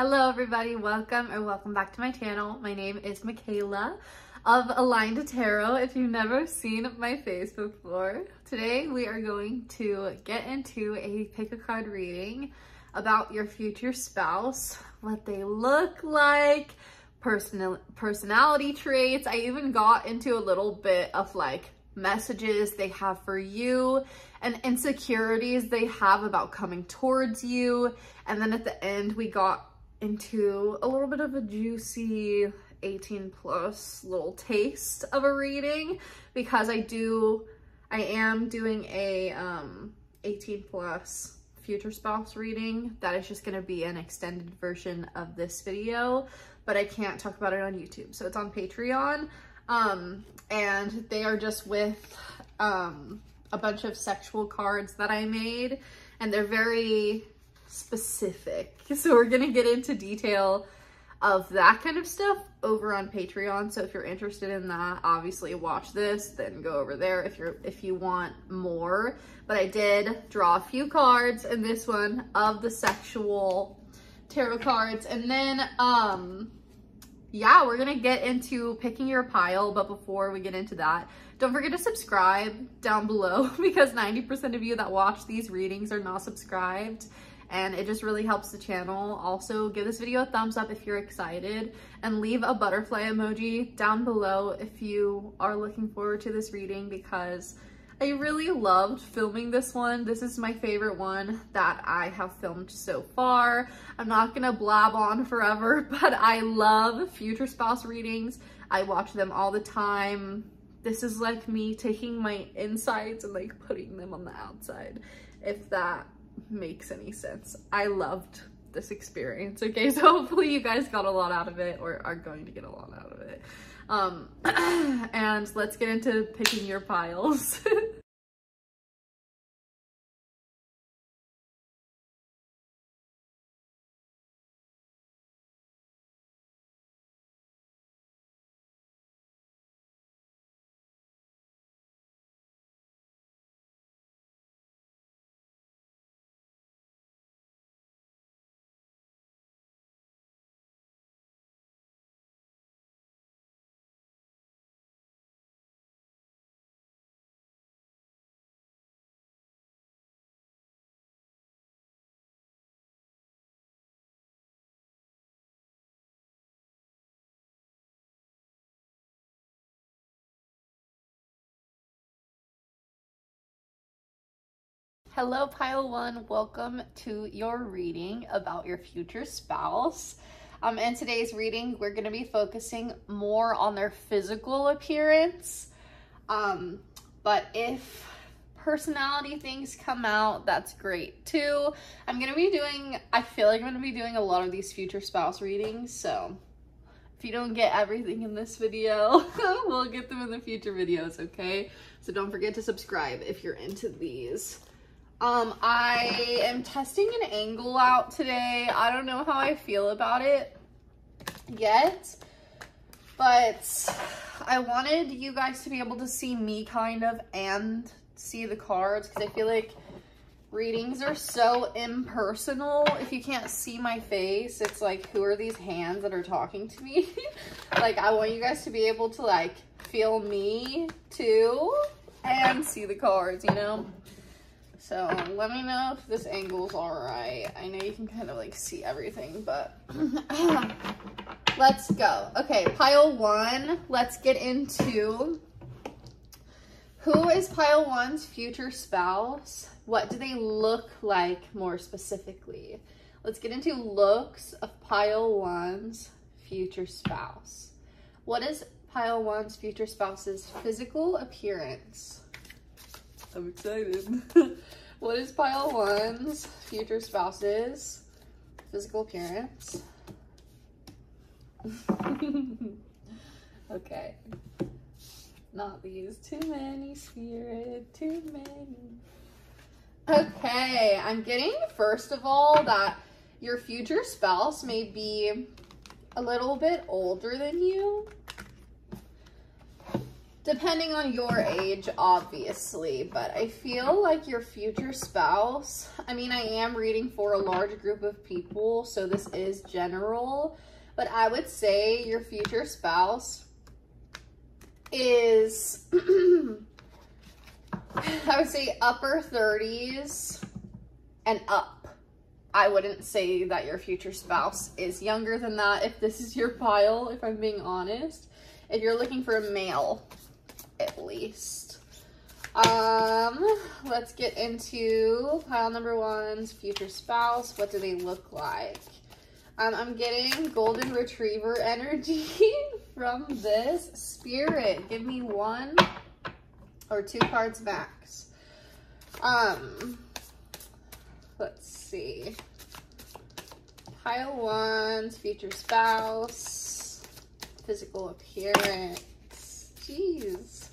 Hello everybody, welcome back to my channel. My name is Michaela of Aligned Tarot, if you've never seen my face before. Today we are going to get into a pick a card reading about your future spouse, what they look like, personality traits. I even got into a little bit of like messages they have for you and insecurities they have about coming towards you. And then at the end, we got into a little bit of a juicy 18 plus little taste of a reading because I am doing a 18 plus future spouse reading that is just going to be an extended version of this video, but I can't talk about it on YouTube. So it's on Patreon. And they are just with a bunch of sexual cards that I made, and they're very specific. So we're gonna get into detail of that kind of stuff over on Patreon. So if you're interested in that, obviously watch this, then go over there if you want more. But I did draw a few cards in this one of the sexual tarot cards, and then yeah, we're gonna get into picking your pile, but before we get into that, don't forget to subscribe down below because 90% of you that watch these readings are not subscribed, and it just really helps the channel. Also, give this video a thumbs up if you're excited, and leave a butterfly emoji down below if you are looking forward to this reading, because I really loved filming this one. This is my favorite one that I have filmed so far. I'm not gonna blab on forever, but I love future spouse readings. I watch them all the time. This is like me taking my insides and like putting them on the outside, if that makes any sense. I loved this experience. Okay, so hopefully you guys got a lot out of it, or are going to get a lot out of it. And let's get into picking your piles. Hello pile one, welcome to your reading about your future spouse. In today's reading, we're going to be focusing more on their physical appearance. But if personality things come out, that's great too. I feel like I'm going to be doing a lot of these future spouse readings, so if you don't get everything in this video, we'll get them in the future videos, okay? So don't forget to subscribe if you're into these. I am testing an angle out today. I don't know how I feel about it yet, but I wanted you guys to be able to see me kind of and see the cards, because I feel like readings are so impersonal. If you can't see my face, it's like, who are these hands that are talking to me? Like, I want you guys to be able to like feel me too and see the cards, you know? So let me know if this angle's all right. I know you can kind of like see everything, but let's go. Okay, pile one, let's get into who is pile one's future spouse? What do they look like more specifically? Let's get into looks of pile one's future spouse. What is pile one's future spouse's physical appearance? I'm excited. What is pile one's future spouse's physical appearance? Okay. Not these. Too many, spirit. Too many. Okay. I'm getting, first of all, that your future spouse may be a little bit older than you. depending on your age, obviously, but I feel like your future spouse, I mean, I am reading for a large group of people, so this is general, but I would say your future spouse is, I would say upper 30s and up. I wouldn't say that your future spouse is younger than that if this is your pile, if I'm being honest. If you're looking for a male, at least. Let's get into pile number 1's future spouse. What do they look like? I'm getting golden retriever energy from this. Spirit, give me 1 or 2 cards max. Let's see. Pile 1's future spouse. Physical appearance. Jeez.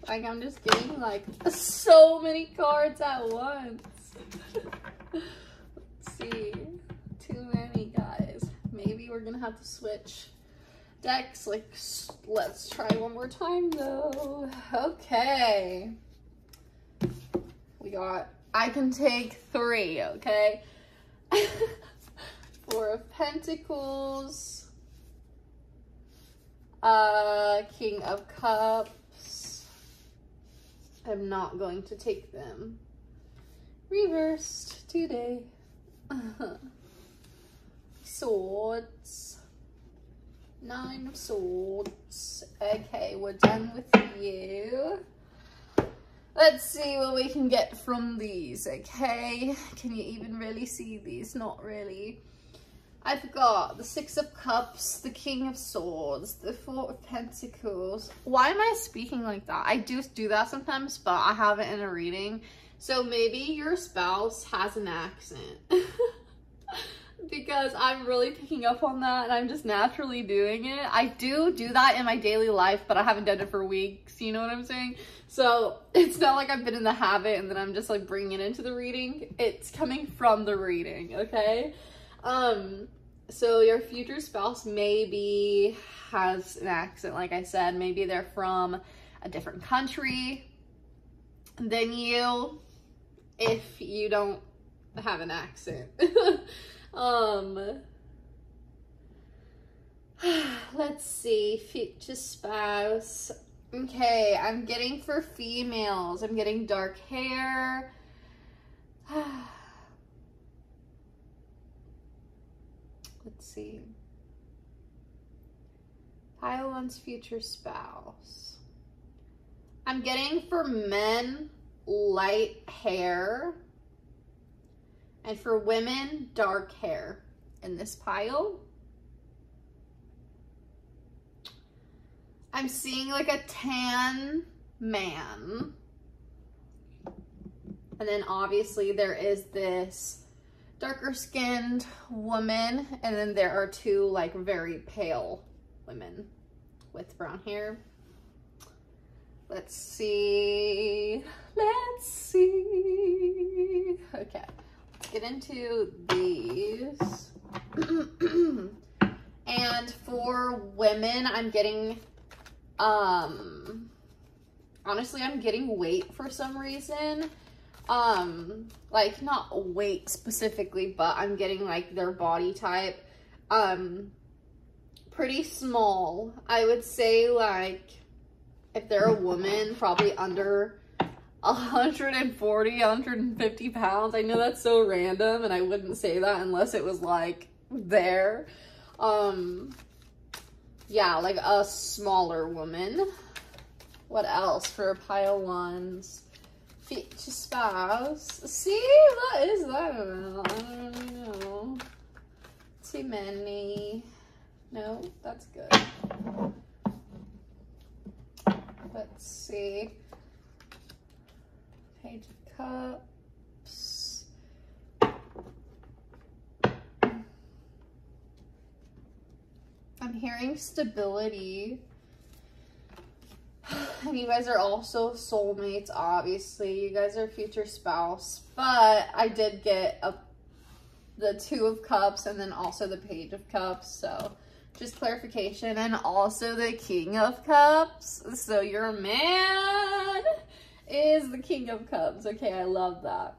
Like, I'm just getting, like, so many cards at once. Let's see. Too many, guys. Maybe we're gonna have to switch decks. Like, let's try one more time, though. Okay. We got... I can take 3, okay? 4 of Pentacles. King of Cups. I'm not going to take them. Reversed today. Swords. 9 of Swords. Okay, we're done with you. Let's see what we can get from these, okay? Can you even really see these? Not really. I've got the 6 of Cups, the King of Swords, the 4 of Pentacles. Why am I speaking like that? I do that sometimes, but I have it in a reading. So maybe your spouse has an accent. Because I'm really picking up on that and I'm just naturally doing it. I do that in my daily life, but I haven't done it for weeks. You know what I'm saying? So it's not like I've been in the habit and then I'm just like bringing it into the reading. It's coming from the reading, okay? So your future spouse maybe has an accent, like I said. Maybe they're from a different country than you, if you don't have an accent. Let's see, future spouse. Okay, I'm getting for females, I'm getting dark hair. Let's see. Pile 1's future spouse. I'm getting for men light hair. And for women, dark hair in this pile. I'm seeing like a tan man. And then obviously there is this darker skinned woman. And then there are 2 like very pale women with brown hair. Let's see. Let's see. Okay. Get into these. And for women, I'm getting honestly, I'm getting Waite for some reason. Like not Waite specifically, but I'm getting like their body type. Pretty small. I would say like if they're a woman, probably under 140, 150 pounds. I know that's so random and I wouldn't say that unless it was like there. Yeah, like a smaller woman. What else for pile 1's future spouse? See, what is that about? I don't really know. Too many. No, that's good. Let's see. Page of Cups. I'm hearing stability. And you guys are also soulmates, obviously. You guys are future spouse. But I did get the 2 of Cups and then also the Page of Cups. So just clarification. And also the King of Cups. So your man is the King of Cups. Okay, I love that.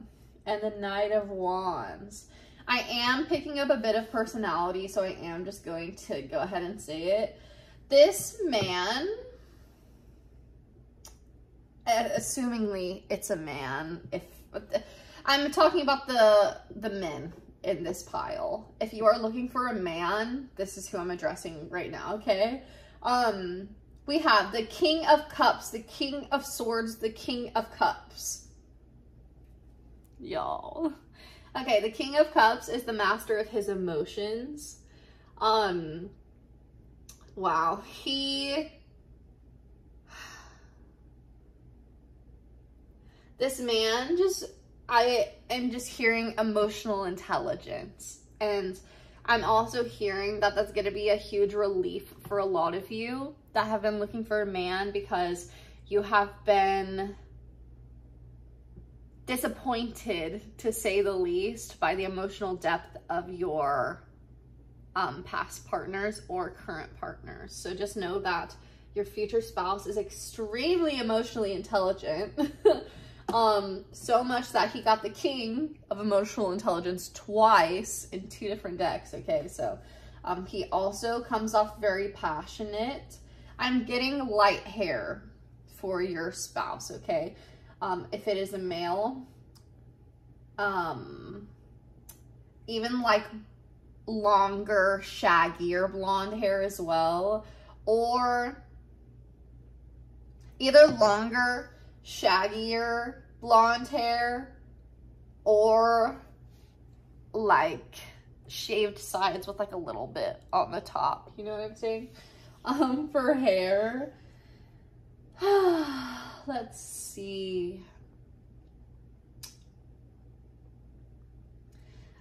And the Knight of Wands. I am picking up a bit of personality, so I am just going to go ahead and say it. This man, assumingly it's a man, if I'm talking about the men in this pile. If you are looking for a man, this is who I'm addressing right now, okay? We have the King of Cups, the King of Swords, the King of Cups. Y'all. Okay, the King of Cups is the master of his emotions. Wow, this man I am just hearing emotional intelligence, and I'm also hearing that that's going to be a huge relief for a lot of you that have been looking for a man, because you have been disappointed, to say the least, by the emotional depth of your past partners or current partners. So just know that your future spouse is extremely emotionally intelligent. So much that he got the King of Emotional Intelligence twice in 2 different decks. Okay, so he also comes off very passionate. I'm getting light hair for your spouse, okay? If it is a male, even like longer, shaggier blonde hair as well, or either longer, shaggier blonde hair, or like shaved sides with like a little bit on the top, you know what I'm saying? For hair. Let's see.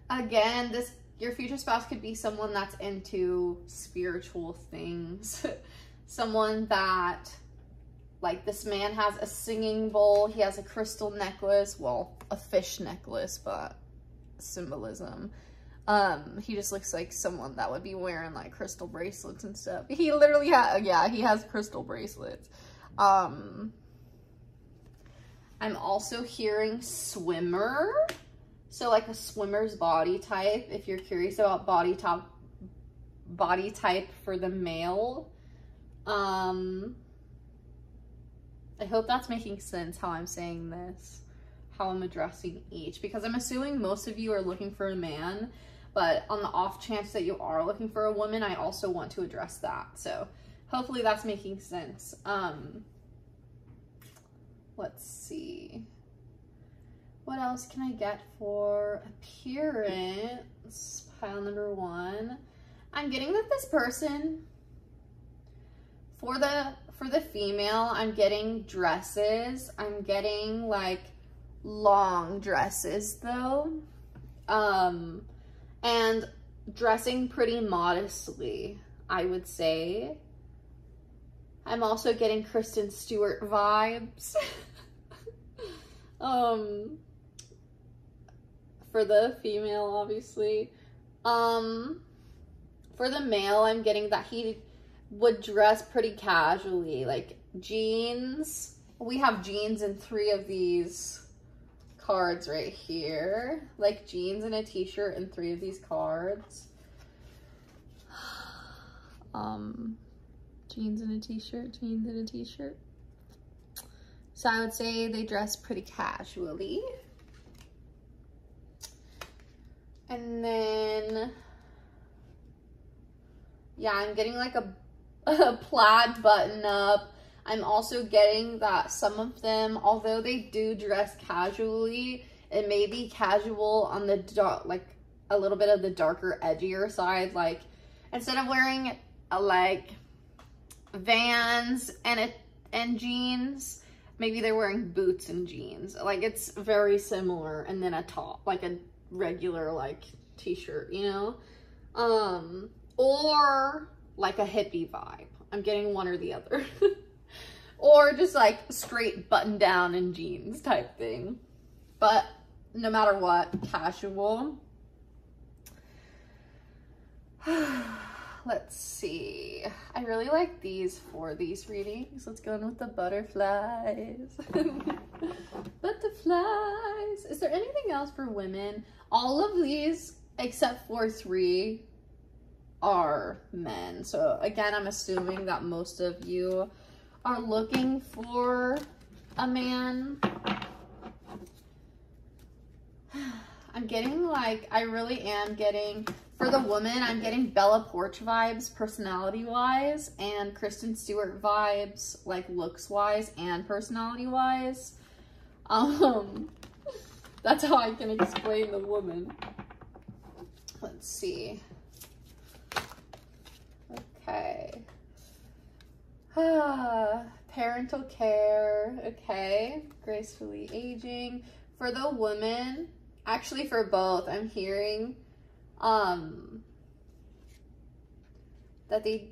Again, your future spouse could be someone that's into spiritual things. Someone that, like, this man has a singing bowl, he has a crystal necklace, well, a fish necklace, but symbolism. He just looks like someone that would be wearing like crystal bracelets and stuff. He literally he has crystal bracelets. I'm also hearing swimmer. So like a swimmer's body type, if you're curious about body type for the male. I hope that's making sense how I'm saying this, how I'm addressing each, because I'm assuming most of you are looking for a man, but on the off chance that you are looking for a woman, I also want to address that. So hopefully that's making sense. Let's see. What else can I get for appearance? Pile number 1. I'm getting that this person, for the female, I'm getting dresses. I'm getting like long dresses though. And dressing pretty modestly, I would say. I'm also getting Kristen Stewart vibes. For the female, obviously. For the male, I'm getting that he would dress pretty casually, like jeans. We have jeans in 3 of these cards right here, like jeans and a t-shirt in 3 of these cards. Jeans and a t-shirt, jeans and a t-shirt. So I would say they dress pretty casually. And then, yeah, I'm getting like a plaid button up. I'm also getting that some of them, although they do dress casually, it may be casual on the dark, like a little bit of the darker, edgier side. Like instead of wearing like Vans and jeans, maybe they're wearing boots and jeans. Like it's very similar, and then a top, like a regular like t-shirt, you know, or like a hippie vibe. I'm getting one or the other. Or just like straight button down and jeans type thing. But no matter what, casual. let's see. I really like these for these readings. Let's go in with the butterflies. Butterflies. Is there anything else for women? All of these, except for 3, are men. So again, I'm assuming that most of you are looking for a man. I'm getting like, I really am getting, for the woman, I'm getting Bella Poarch vibes personality-wise, and Kristen Stewart vibes like looks-wise and personality-wise. That's how I can explain the woman. Let's see. Okay. Parental care. Okay. Gracefully aging. For the woman, actually for both, I'm hearing that they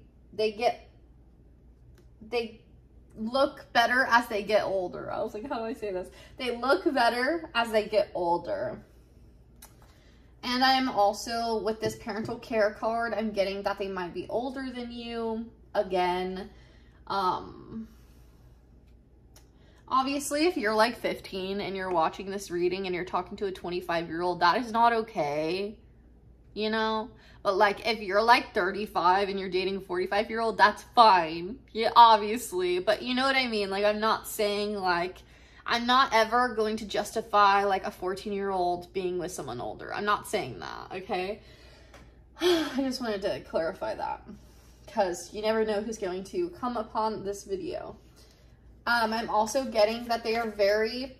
look better as they get older. I was like, how do I say this? They look better as they get older. And I am also, with this parental care card, I'm getting that they might be older than you. Again, obviously, if you're like 15 and you're watching this reading and you're talking to a 25-year-old, that is not okay, you know? But like, if you're like 35 and you're dating a 45-year-old, that's fine. Yeah, obviously. But you know what I mean? Like, I'm not saying like, I'm not ever going to justify like a 14-year-old being with someone older. I'm not saying that, okay? I just wanted to clarify that because you never know who's going to come upon this video. I'm also getting that they are very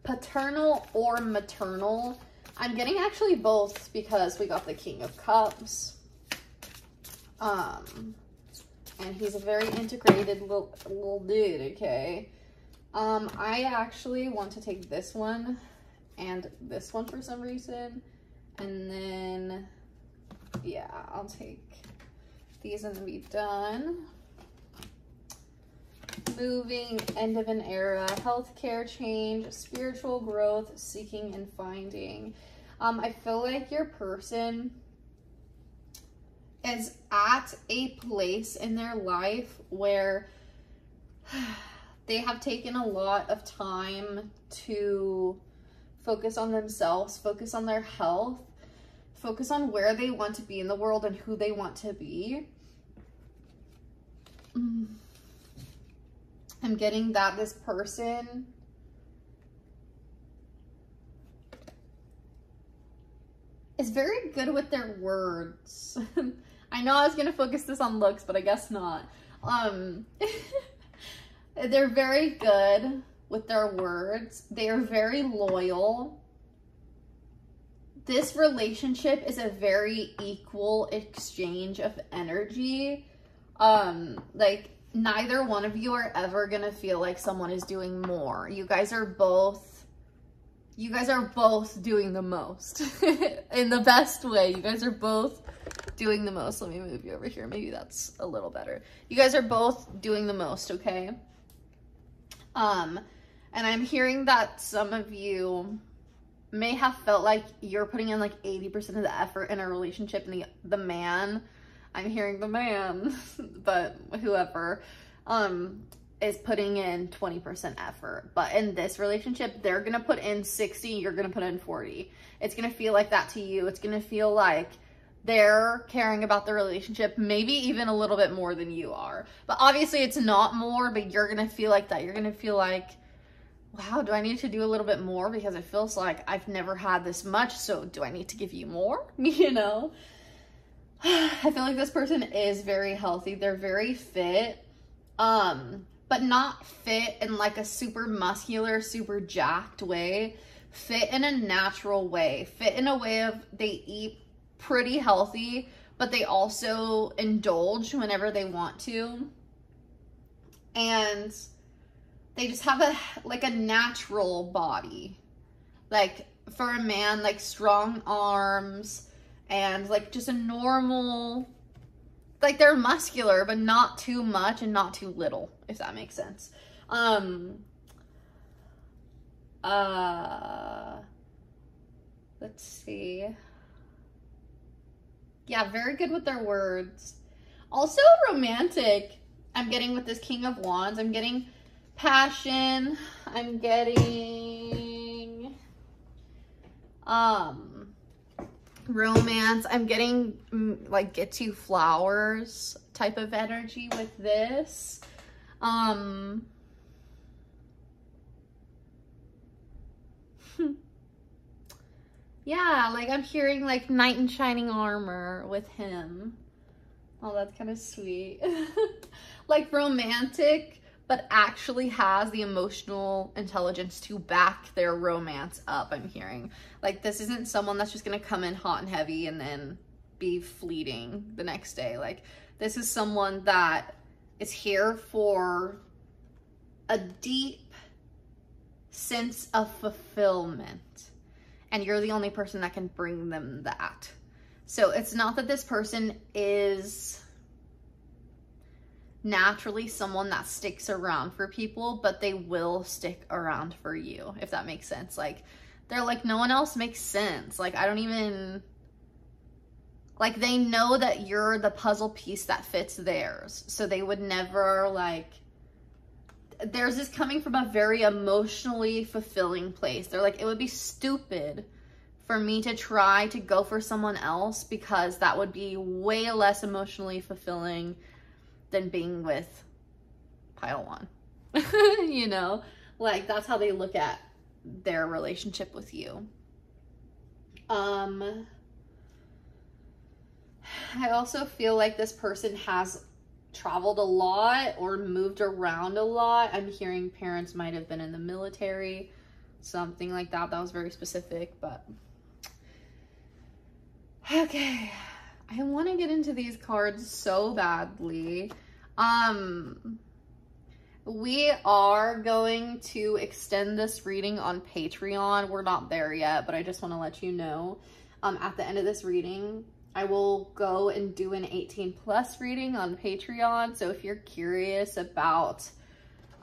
paternal or maternal. I'm getting actually both because we got the King of Cups. And he's a very integrated little dude, okay? I actually want to take this one and this one for some reason. And then, yeah, I'll take these and then be done. Moving, end of an era, healthcare change, spiritual growth, seeking and finding. I feel like your person is at a place in their life where they have taken a lot of time to focus on themselves, focus on their health, focus on where they want to be in the world and who they want to be. I'm getting that this person is very good with their words. I know I was going to focus this on looks, but I guess not. They're very good with their words. They are very loyal. This relationship is a very equal exchange of energy. Like, neither one of you are ever gonna feel like someone is doing more. You guys are both doing the most in the best way. You guys are both doing the most. Let me move you over here. Maybe that's a little better. You guys are both doing the most, okay? And I'm hearing that some of you may have felt like you're putting in like 80% of the effort in a relationship, and the man, I'm hearing the man, but whoever, is putting in 20% effort. But in this relationship, they're gonna put in 60, you're gonna put in 40. It's gonna feel like that to you. It's gonna feel like they're caring about the relationship, maybe even a little bit more than you are. But obviously it's not more, but you're gonna feel like that. You're gonna feel like, wow, do I need to do a little bit more? Because it feels like I've never had this much, so do I need to give you more? You know? I feel like this person is very healthy. They're very fit, but not fit in like a super muscular, super jacked way. Fit in a natural way. Fit in a way of they eat pretty healthy, but they also indulge whenever they want to. And they just have a natural body. Like for a man, like strong arms and like just a normal, like they're muscular, but not too much and not too little, if that makes sense. Let's see. Yeah, very good with their words. Also romantic. I'm getting with this King of Wands. I'm getting passion. I'm getting romance. I'm getting like get you flowers type of energy with this. Yeah, like I'm hearing like knight in shining armor with him. Oh, that's kind of sweet. Like romantic, but actually has the emotional intelligence to back their romance up, I'm hearing. Like this isn't someone that's just gonna come in hot and heavy and then be fleeting the next day. Like this is someone that is here for a deep sense of fulfillment. And you're the only person that can bring them that. So it's not that this person is naturally someone that sticks around for people, but they will stick around for you, if that makes sense. Like, they're like, no one else makes sense. Like, I don't even, like, they know that you're the puzzle piece that fits theirs. So they would never, like, theirs is coming from a very emotionally fulfilling place. They're like, it would be stupid for me to try to go for someone else because that would be way less emotionally fulfilling than being with pile one. You know, like that's how they look at their relationship with you. I also feel like this person has traveled a lot or moved around a lot. I'm hearing parents might have been in the military, something like that. That was very specific, but okay. I want to get into these cards so badly. We are going to extend this reading on Patreon. We're not there yet, but I just want to let you know, at the end of this reading, I will go and do an 18+ reading on Patreon. So if you're curious about,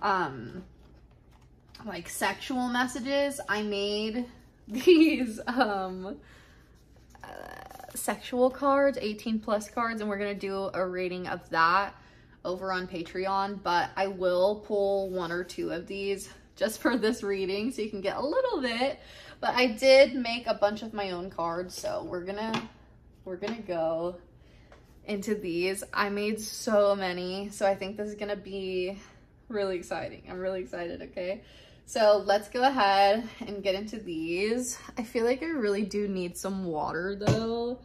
like sexual messages, I made these, sexual cards, 18+ cards, and we're going to do a reading of that over on Patreon, but I will pull 1 or 2 of these just for this reading so you can get a little bit, but I did make a bunch of my own cards, so we're gonna go into these. I made so many, so I think this is gonna be really exciting. I'm really excited, okay? So let's go ahead and get into these. I feel like I really do need some water though.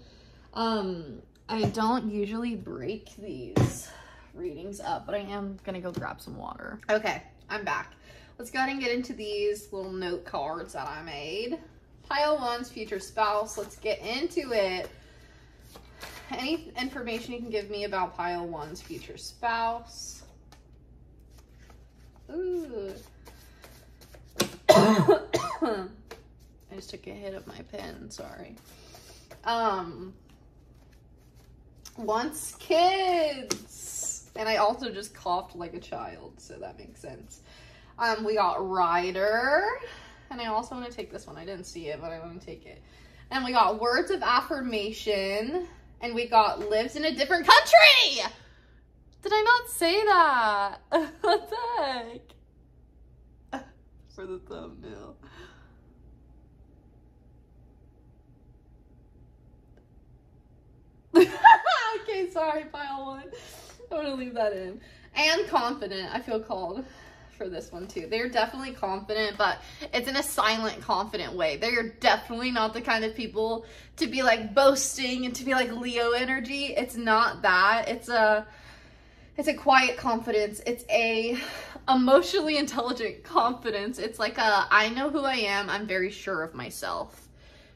I don't usually break these readings up, but I am gonna go grab some water. Okay, I'm back. Let's go ahead and get into these little note cards that I made. Pile 1's future spouse. Let's get into it. Any information you can give me about pile 1's future spouse? Ooh. I just took a hit of my pen, sorry. Wants kids. And I also just coughed like a child, so that makes sense. We got Rider. And I also want to take this one. I didn't see it, but I want to take it. And we got words of affirmation. And we got lives in a different country. Did I not say that? What the heck? For the thumbnail. Okay, sorry, pile 1. I want to leave that in. And confident. I feel called for this one too. They're definitely confident, but it's in a silent, confident way. They're definitely not the kind of people to be like boasting and to be like Leo energy. It's not that. It's a quiet confidence. It's a emotionally intelligent confidence. It's like a I know who I am. I'm very sure of myself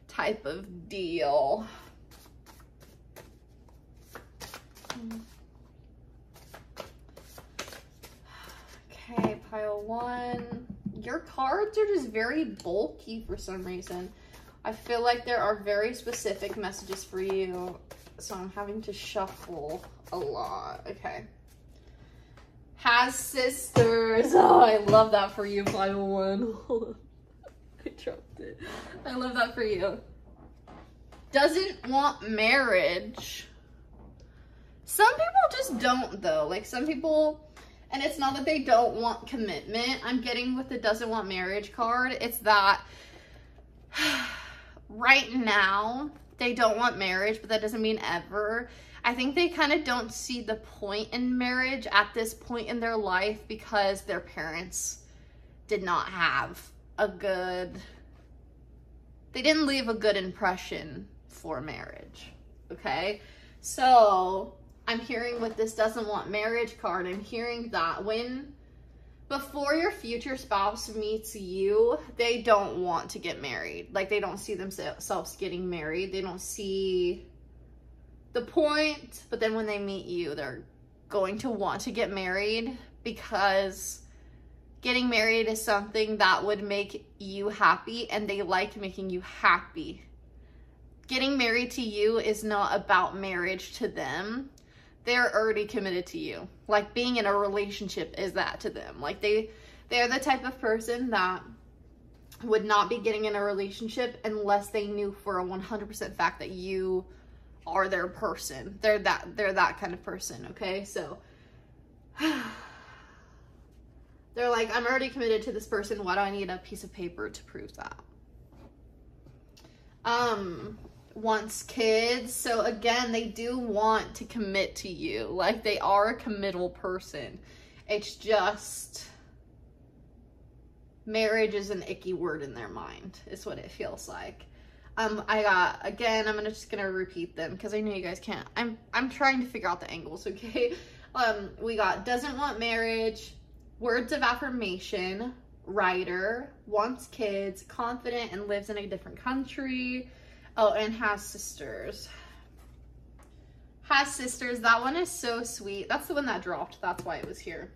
type of deal. Okay, pile 1. Your cards are just very bulky for some reason. I feel like there are very specific messages for you, so I'm having to shuffle a lot. Okay. Has sisters. Oh, I love that for you, pile 1. Hold on. I dropped it. I love that for you. doesn't want marriage. Some people just don't though. Like some people, and it's not that they don't want commitment. I'm getting with the doesn't want marriage card. It's that right now they don't want marriage, but that doesn't mean ever. I think they kind of don't see the point in marriage at this point in their life because their parents did not have a good, they didn't leave a good impression for marriage, okay? So I'm hearing with this doesn't want marriage card, I'm hearing that before your future spouse meets you, they don't want to get married. Like they don't see themselves getting married. They don't see the point, but then when they meet you, they're going to want to get married because getting married is something that would make you happy and they like making you happy. Getting married to you is not about marriage to them. They're already committed to you. Like being in a relationship is that to them. Like they're the type of person that would not be getting in a relationship unless they knew for a 100% fact that you are their person. They're that kind of person, okay? So they're like, I'm already committed to this person. Why do I need a piece of paper to prove that? Wants kids. So again, they do want to commit to you. Like they are a committal person. It's just marriage is an icky word in their mind. Is what it feels like. I got, again, I'm just gonna repeat them because I know you guys can't. I'm trying to figure out the angles, okay? We got doesn't want marriage, words of affirmation, writer, wants kids, confident and lives in a different country. Oh, and has sisters. Has sisters. That one is so sweet. That's the one that dropped. That's why it was here.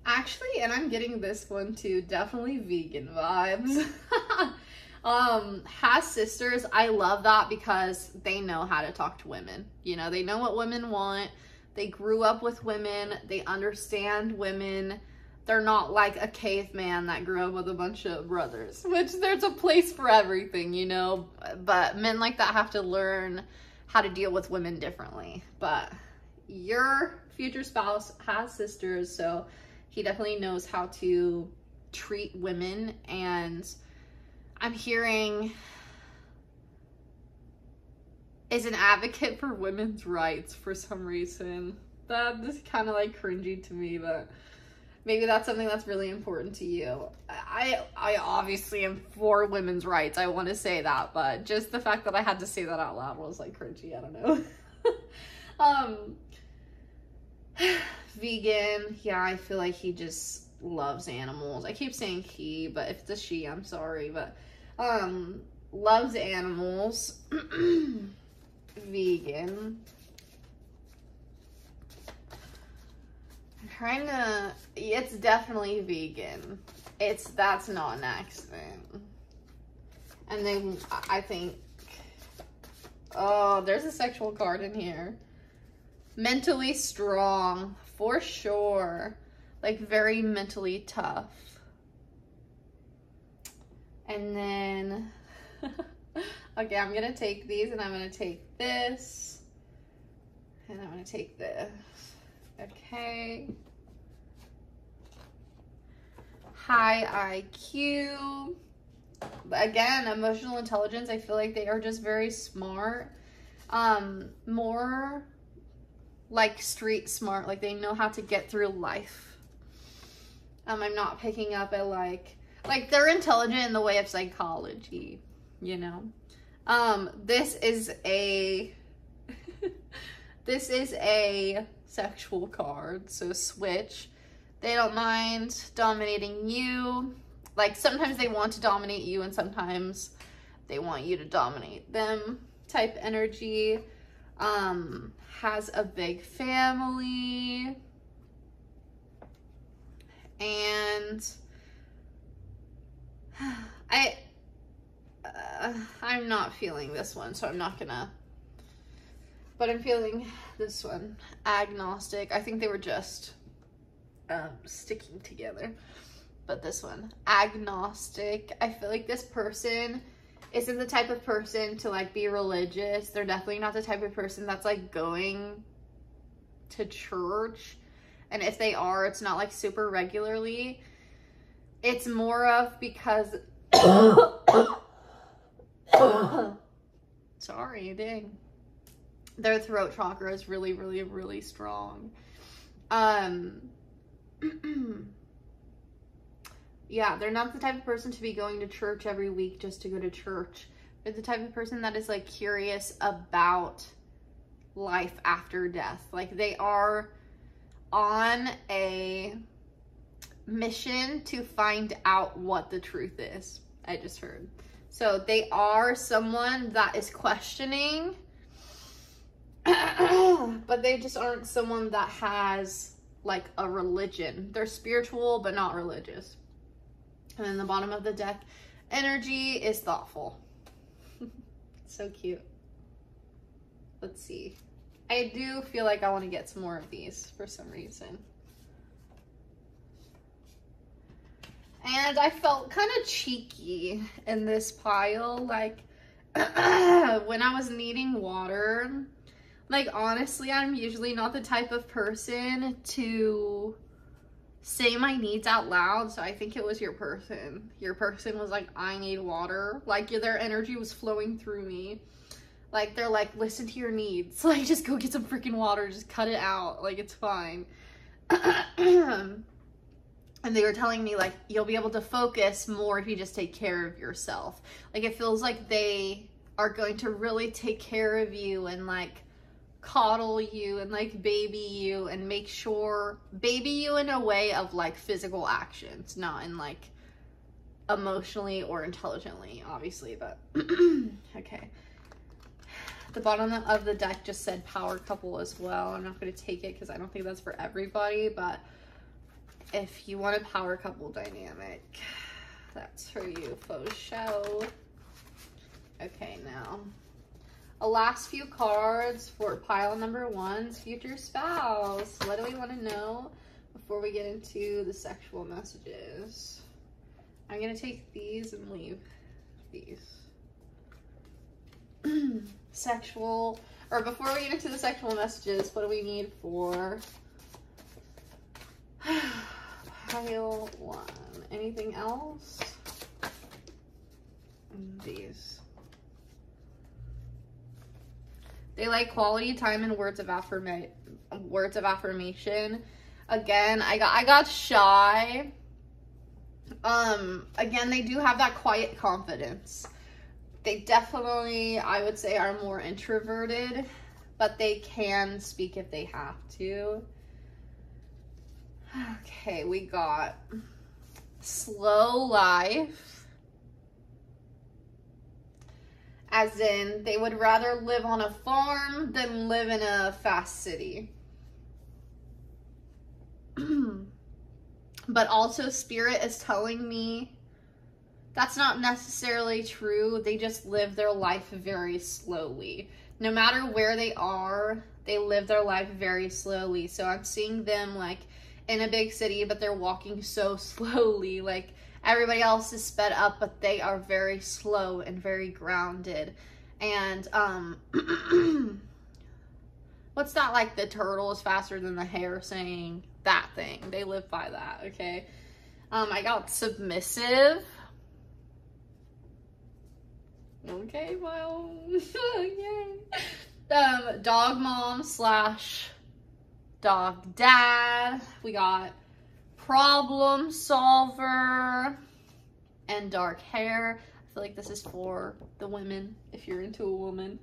Actually, and I'm getting this one too, definitely vegan vibes. Has sisters. I love that because they know how to talk to women. You know, they know what women want. They grew up with women. They understand women. They're not like a caveman that grew up with a bunch of brothers, which there's a place for everything, you know, but men like that have to learn how to deal with women differently. But your future spouse has sisters, so he definitely knows how to treat women. And I'm hearing is an advocate for women's rights for some reason. That is kind of like cringy to me, but maybe that's something that's really important to you. I obviously am for women's rights. I want to say that, but just the fact that I had to say that out loud was like cringy. I don't know. Vegan. Yeah, I feel like he just loves animals. I keep saying he, but if it's a she, I'm sorry, but loves animals. Vegan. I'm trying to, it's definitely vegan. That's not an accident. And then I think, oh, there's a sexual card in here. Mentally strong, for sure. Like very mentally tough. And then, okay, I'm gonna take these and I'm gonna take this. And I'm gonna take this. Okay. High IQ. Again, emotional intelligence. I feel like they are just very smart. More like street smart. Like they know how to get through life. I'm not picking up at like they're intelligent in the way of psychology, you know. This is a this is a sexual card, so switch. They don't mind dominating you. Like sometimes they want to dominate you and sometimes they want you to dominate them type energy. Has a big family. And I'm not feeling this one, so I'm not gonna, but I'm feeling this one. Agnostic. I think they were just sticking together, but this one, agnostic. I feel like this person isn't the type of person to like be religious. They're definitely not the type of person that's like going to church. And if they are, it's not like super regularly. It's more of because sorry, dang. Their throat chakra is really, really, really strong. Yeah, they're not the type of person to be going to church every week just to go to church. They're the type of person that is like curious about life after death. Like they are on a mission to find out what the truth is. I just heard. So they are someone that is questioning, but they just aren't someone that has like a religion. They're spiritual, but not religious. And then the bottom of the deck, energy is thoughtful. So cute. Let's see. I do feel like I want to get some more of these for some reason. And I felt kind of cheeky in this pile. Like, when I was needing water, like, honestly, I'm usually not the type of person to say my needs out loud. So I think it was your person. Your person was like, I need water. Like, their energy was flowing through me. Like, they're like, listen to your needs. Like, just go get some freaking water. Just cut it out. Like, it's fine. And they were telling me, like, you'll be able to focus more if you just take care of yourself. Like, it feels like they are going to really take care of you and, like, coddle you and, like, baby you and make sure, baby you in a way of, like, physical actions, not in, like, emotionally or intelligently, obviously, but, okay. The bottom of the deck just said power couple as well. I'm not going to take it because I don't think that's for everybody, but if you want a power couple dynamic, that's for you, faux show. Okay, now, a last few cards for pile number 1's future spouse. What do we want to know before we get into the sexual messages? I'm going to take these and leave these. Sexual, or before we get into the sexual messages, what do we need for pile 1? Anything else? These. They like quality time and words of affirmation. Again, I got shy. Again, they do have that quiet confidence. They definitely, I would say, are more introverted, but they can speak if they have to. Okay, we got slow life. As in, they would rather live on a farm than live in a fast city. But also, Spirit is telling me that's not necessarily true. They just live their life very slowly. No matter where they are, they live their life very slowly. So I'm seeing them like in a big city, but they're walking so slowly. Like everybody else is sped up, but they are very slow and very grounded. And what's that, like the turtle is faster than the hare saying? That thing. They live by that, okay? I got submissive. Okay, well, yay. Dog mom / dog dad. We got problem solver and dark hair. I feel like this is for the women, if you're into a woman.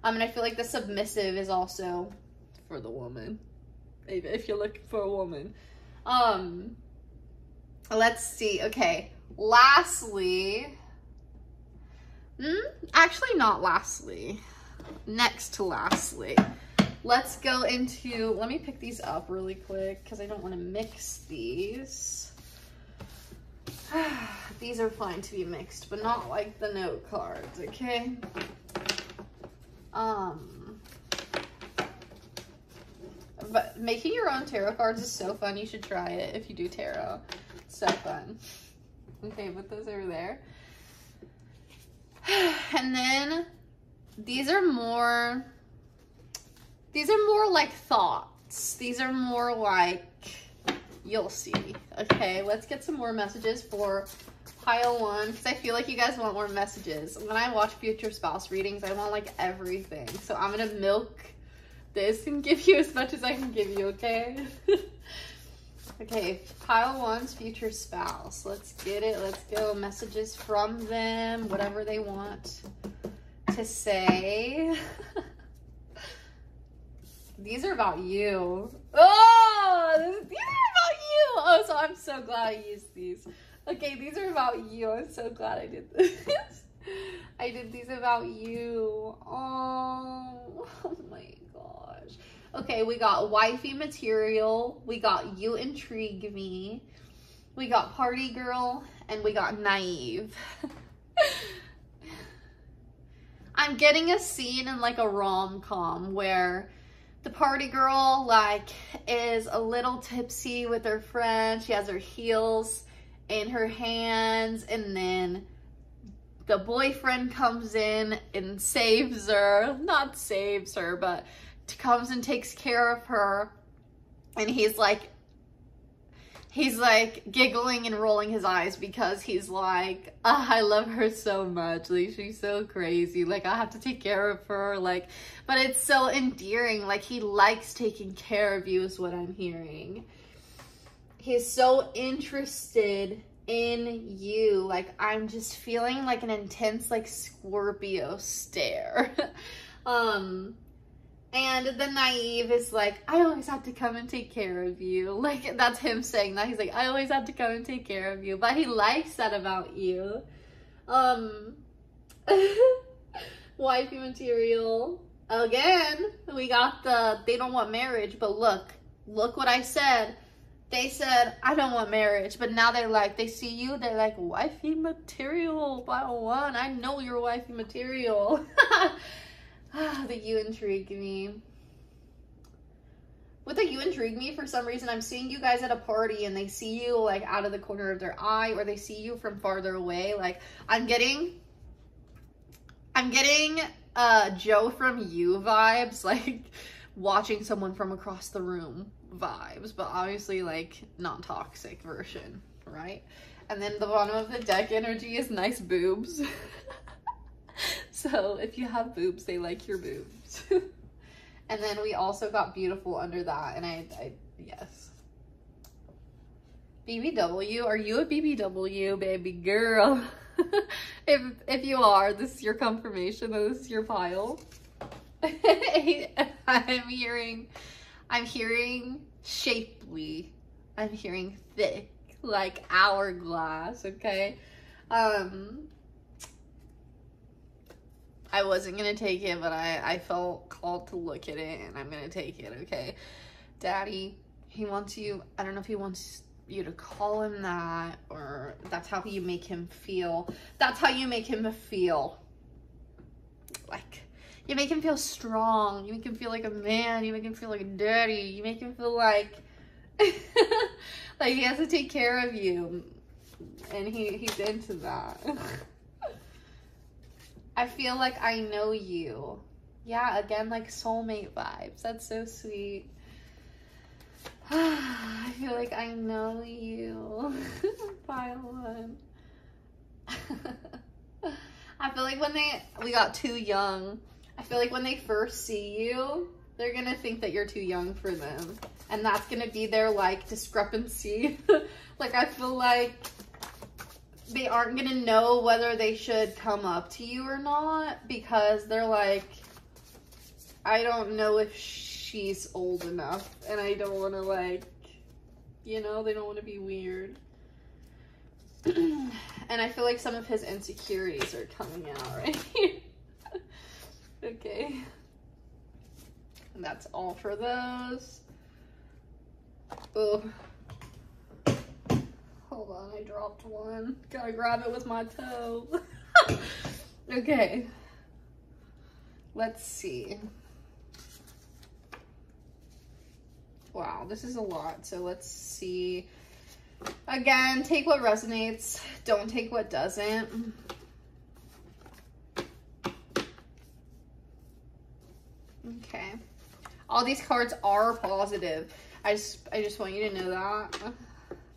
And I feel like the submissive is also for the woman, if you're looking for a woman. Let's see. Okay, lastly, actually not lastly, next to lastly, let's go into, let me pick these up really quick because I don't want to mix these. These are fine to be mixed, but not like the note cards, okay? But making your own tarot cards is so fun. You should try it if you do tarot. It's so fun. Okay, put those over there. And then these are more like thoughts. These are more like, you'll see. Okay, let's get some more messages for pile 1, because I feel like you guys want more messages. When I watch future spouse readings, I want like everything. So I'm gonna milk this and give you as much as I can give you, okay? Okay, pile 1's future spouse. Let's get it. Let's go. Messages from them, whatever they want to say. These are about you. Oh, these are about you. Oh, so I'm so glad I used these. Okay, these are about you. I'm so glad I did this. I did these about you. Oh my gosh. Okay, we got wifey material. We got you intrigue me. We got party girl. And we got naive. I'm getting a scene in like a rom-com where the party girl like is a little tipsy with her friend. She has her heels in her hands, and then the boyfriend comes in and saves her. Not saves her, but comes and takes care of her. And he's like giggling and rolling his eyes because he's like, oh, I love her so much. Like, she's so crazy. Like, I have to take care of her. Like, but it's so endearing. Like, he likes taking care of you is what I'm hearing. He's so interested in you. Like, I'm just feeling like an intense, like, Scorpio stare. And the naive is like, I always have to come and take care of you. Like, that's him saying that. He's like, I always have to come and take care of you. But he likes that about you. Wifey material. Again, we got the, they don't want marriage. But look what I said. They said, I don't want marriage. But now they're like, they see you. They're like, wifey material. Pile 1. I know you're wifey material. The you intrigue me. With the you intrigue me, for some reason, I'm seeing you guys at a party and they see you like out of the corner of their eye, or they see you from farther away. Like, I'm getting Joe from You vibes, like watching someone from across the room vibes, but obviously like not toxic version, right? And then the bottom of the deck energy is nice boobs. So if you have boobs, they like your boobs. And then we also got beautiful under that. And I yes. BBW, are you a BBW, baby girl? If you are, this is your confirmation that this is your pile. I'm hearing shapely. I'm hearing thick, like hourglass, okay? I wasn't gonna take it, but I felt called to look at it, and I'm gonna take it, okay? Daddy, he wants you, I don't know if he wants you to call him that, or that's how you make him feel. That's how you make him feel. Like, you make him feel strong. You make him feel like a man. You make him feel like a daddy. You make him feel like, like he has to take care of you. And he's into that. I feel like I know you. Yeah, again, like soulmate vibes. That's so sweet. I feel like I know you. Pile 1. I feel like when we got too young, I feel like when they first see you, they're gonna think that you're too young for them. And that's gonna be their like discrepancy. Like, I feel like they aren't gonna know whether they should come up to you or not, because they're like, I don't know if she's old enough, and I don't want to, like, you know, they don't want to be weird. And I feel like some of his insecurities are coming out right here. Okay. And that's all for those. Oh. Hold on, I dropped one. Gotta grab it with my toe. Okay. Let's see. Wow, this is a lot. So let's see. Again, take what resonates. Don't take what doesn't. Okay. All these cards are positive. I just want you to know that,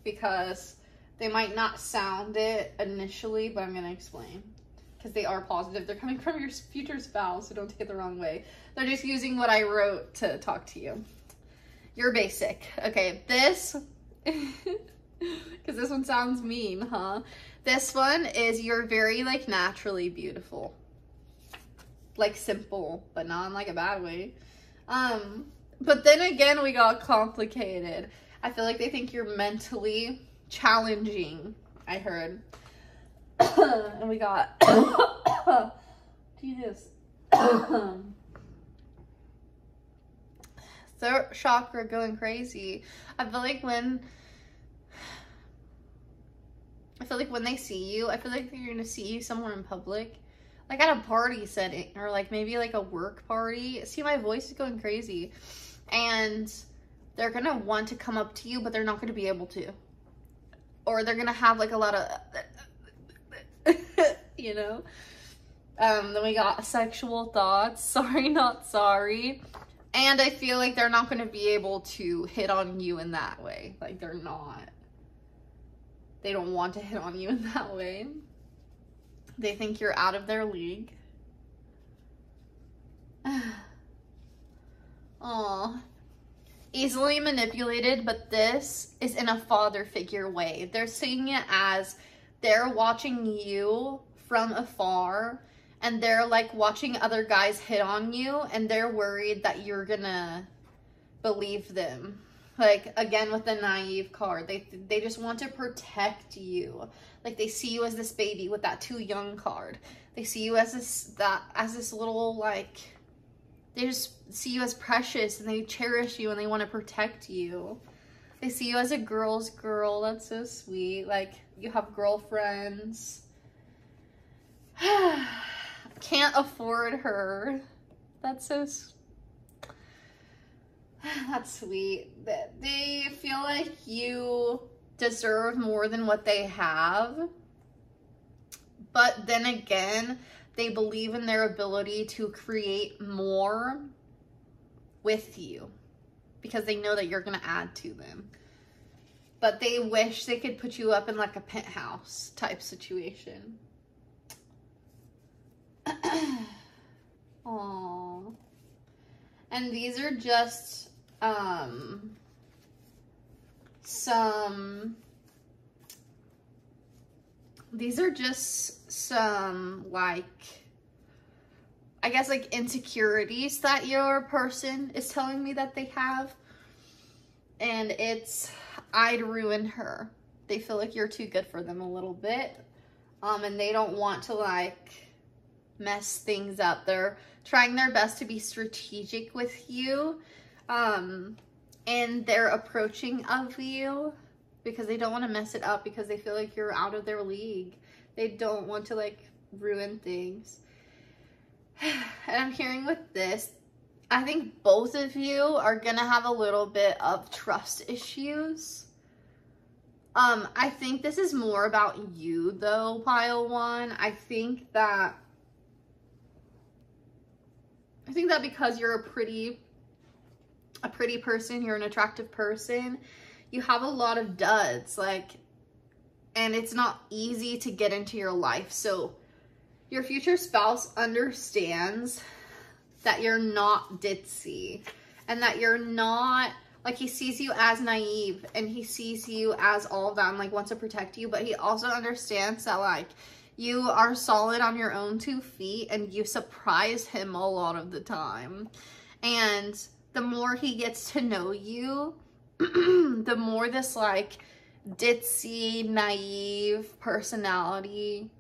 because they might not sound it initially, but I'm going to explain. Because they are positive. They're coming from your future spouse, so don't take it the wrong way. They're just using what I wrote to talk to you. You're basic. Okay, this, because this one sounds mean, huh? This one is you're very, like, naturally beautiful. Like, simple, but not in, like, a bad way. But then again, we got complicated. I feel like they think you're mentally challenging, I heard. And we got Jesus. Throat chakra going crazy. I feel like when they see you, I feel like they're gonna see you somewhere in public, like at a party setting, or like maybe like a work party. See, my voice is going crazy. And they're gonna want to come up to you, but they're not gonna be able to. Or they're gonna have like a lot of you know. Then we got sexual thoughts. Sorry, not sorry. And I feel like they're not gonna be able to hit on you in that way. Like, they're not. They don't want to hit on you in that way. They think you're out of their league. Aw. Easily manipulated, but this is in a father figure way. They're seeing it as they're watching you from afar, and they're like watching other guys hit on you, and they're worried that you're gonna believe them. Like, again, with the naive card, they just want to protect you. Like, they see you as this baby with that too young card. They see you as this little, like, they just see you as precious, and they cherish you, and they want to protect you. They see you as a girl's girl. That's so sweet. Like, you have girlfriends. Can't afford her. That's so that's sweet. They feel like you deserve more than what they have. But then again, they believe in their ability to create more with you, because they know that you're going to add to them. But they wish they could put you up in like a penthouse type situation. Aww. And these are just some like, I guess, like, insecurities that your person is telling me that they have. And it's, I'd ruin her. They feel like you're too good for them a little bit. And they don't want to, like, mess things up. They're trying their best to be strategic with you. And they're approaching of you because they don't want to mess it up, because they feel like you're out of their league. They don't want to, like, ruin things. And I'm hearing with this, I think both of you are gonna have a little bit of trust issues. I think this is more about you though, pile one. I think that because you're a pretty person, you're an attractive person, you have a lot of duds, like, and it's not easy to get into your life. So your future spouse understands that you're not ditzy, and that you're not, like, he sees you as naive, and he sees you as all of that, and, like, wants to protect you, but he also understands that, like, you are solid on your own 2 feet, and you surprise him a lot of the time. And the more he gets to know you, the more this, like, ditzy, naive personality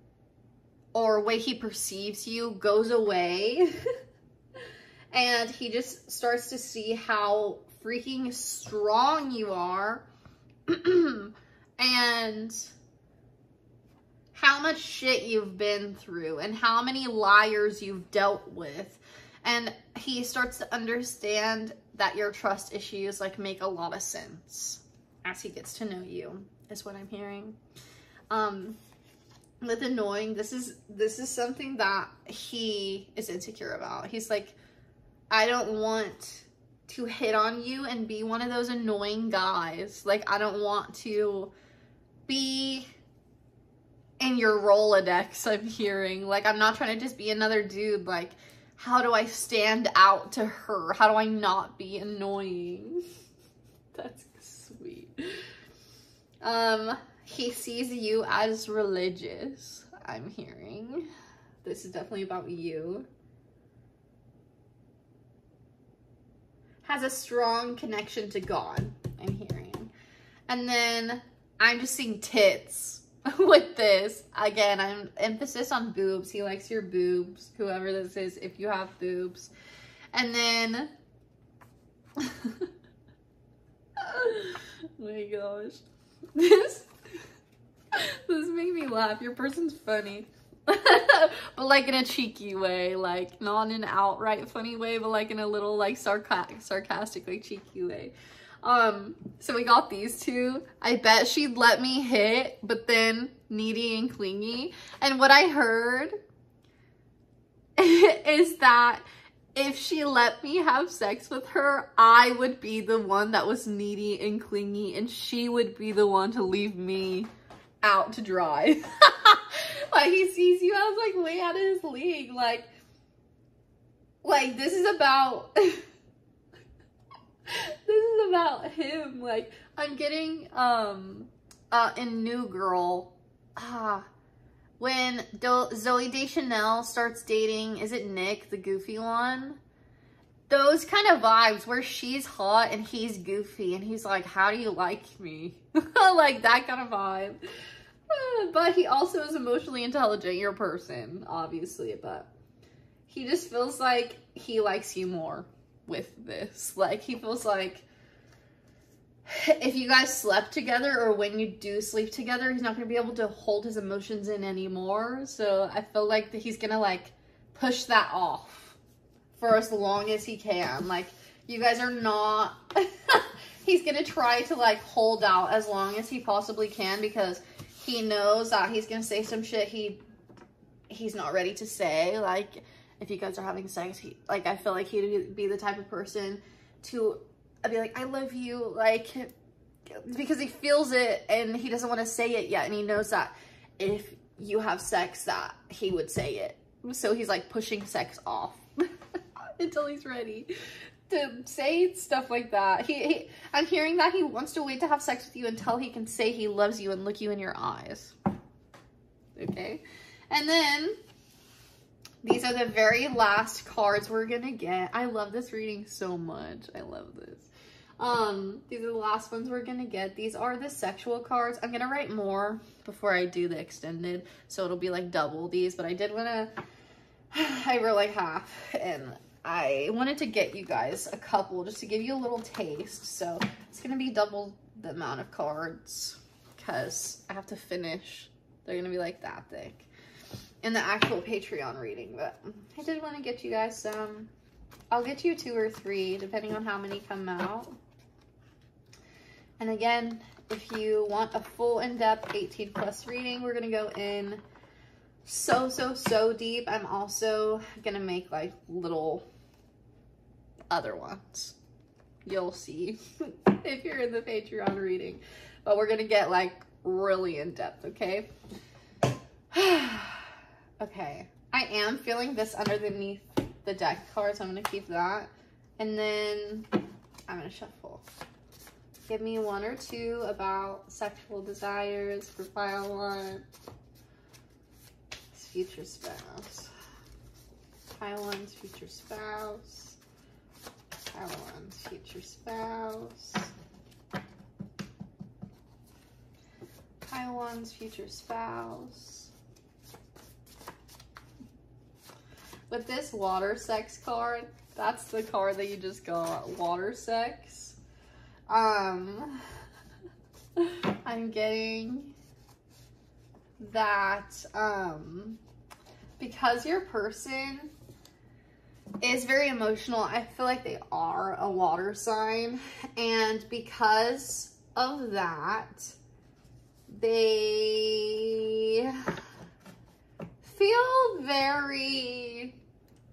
or way he perceives you goes away. And he just starts to see how freaking strong you are and how much shit you've been through and how many liars you've dealt with. And he starts to understand that your trust issues, like, make a lot of sense as he gets to know you, is what I'm hearing. With annoying, this is something that he is insecure about. He's like, I don't want to hit on you and be one of those annoying guys. Like, I don't want to be in your Rolodex, I'm hearing. Like, I'm not trying to just be another dude. Like, how do I stand out to her? How do I not be annoying? That's sweet. He sees you as religious, I'm hearing. This is definitely about you. Has a strong connection to God, I'm hearing. And then I'm just seeing tits with this. Again, I'm emphasis on boobs. He likes your boobs, whoever this is, if you have boobs. And then, oh my gosh, this made me laugh. Your person's funny. But like in a cheeky way, like not in an outright funny way, but like in a little like sarcastic, like cheeky way. So we got these two. I bet she'd let me hit, but then needy and clingy. And what I heard is that if she let me have sex with her, I would be the one that was needy and clingy, and she would be the one to leave me out to dry. Like, he sees you as like way out of his league. Like this is about this is about him. Like, I'm getting in New Girl, when Zooey Deschanel starts dating, is it Nick, the goofy one? Those kind of vibes where she's hot and he's goofy and he's like, how do you like me? Like that kind of vibe. But he also is emotionally intelligent, your person, obviously, but he just feels like he likes you more with this. Like, he feels like if you guys slept together, or when you do sleep together, he's not going to be able to hold his emotions in anymore. So I feel like that he's going to like push that off for as long as he can. Like, you guys are not, he's going to try to like hold out as long as he possibly can, because he knows that he's going to say some shit he's not ready to say. Like, if you guys are having sex, I feel like he'd be the type of person to be like, I love you, like, because he feels it and he doesn't want to say it yet. And he knows that if you have sex, that he would say it. So he's like pushing sex off until he's ready to say stuff like that. I'm hearing that he wants to wait to have sex with you until he can say he loves you and look you in your eyes. Okay. And then these are the very last cards we're gonna get. I love this reading so much. I love this. These are the last ones we're gonna get. These are the sexual cards. I'm gonna write more before I do the extended, so it'll be like double these, but I did wanna, I wrote like half, and I wanted to get you guys a couple just to give you a little taste. So it's gonna be double the amount of cards because I have to finish. They're gonna be like that thick in the actual Patreon reading, but I did want to get you guys some. I'll get you 2 or 3 depending on how many come out. And again, if you want a full in-depth 18+ reading, we're gonna go in so deep. I'm also gonna make like little other ones. You'll see if you're in the Patreon reading, but we're gonna get like really in depth. Okay. Okay, I am feeling this underneath the deck cards, so I'm gonna keep that, and then I'm gonna shuffle. Give me 1 or 2 about sexual desires for pile 1. Future spouse. Pile 1's future spouse. Pile 1's future spouse. Pile 1's future spouse. With this water sex card, that's the card that you just got, water sex. I'm getting that because your person is very emotional, I feel like they are a water sign, and because of that, they feel very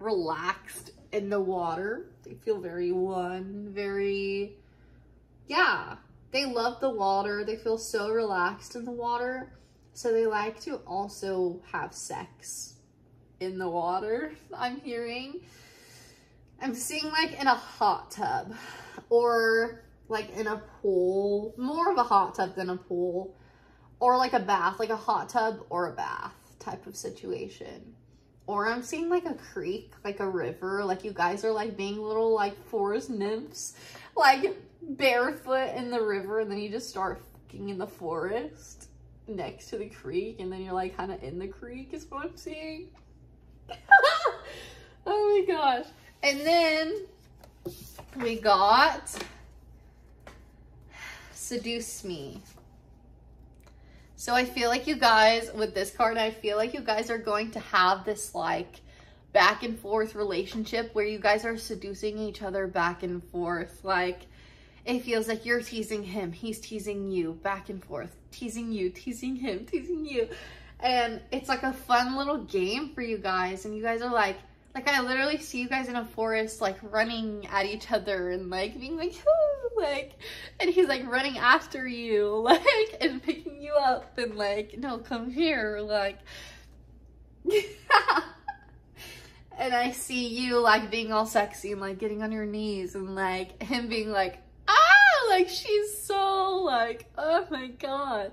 relaxed in the water. They feel very one, very, yeah. They love the water. They feel so relaxed in the water. So they like to also have sex in the water, I'm hearing. I'm seeing like in a hot tub or like in a pool, more of a hot tub than a pool, or like a bath, like a hot tub or a bath type of situation. Or I'm seeing like a creek, like a river, like you guys are like being little like forest nymphs, like barefoot in the river, and then you just start fucking in the forest next to the creek, and then you're like kind of in the creek is what I'm seeing. Oh my gosh. And then we got Seduce Me. So I feel like you guys, with this card, I feel like you guys are going to have this like back and forth relationship where you guys are seducing each other back and forth. Like it feels like you're teasing him, he's teasing you, back and forth, teasing you, teasing him, teasing you. And it's like a fun little game for you guys. And you guys are like I literally see you guys in a forest, like running at each other and like being like, like, and he's like running after you, like, and picking you up and like, no, come here, like, and I see you like being all sexy and like getting on your knees and like him being like, ah, like she's so like, oh my God.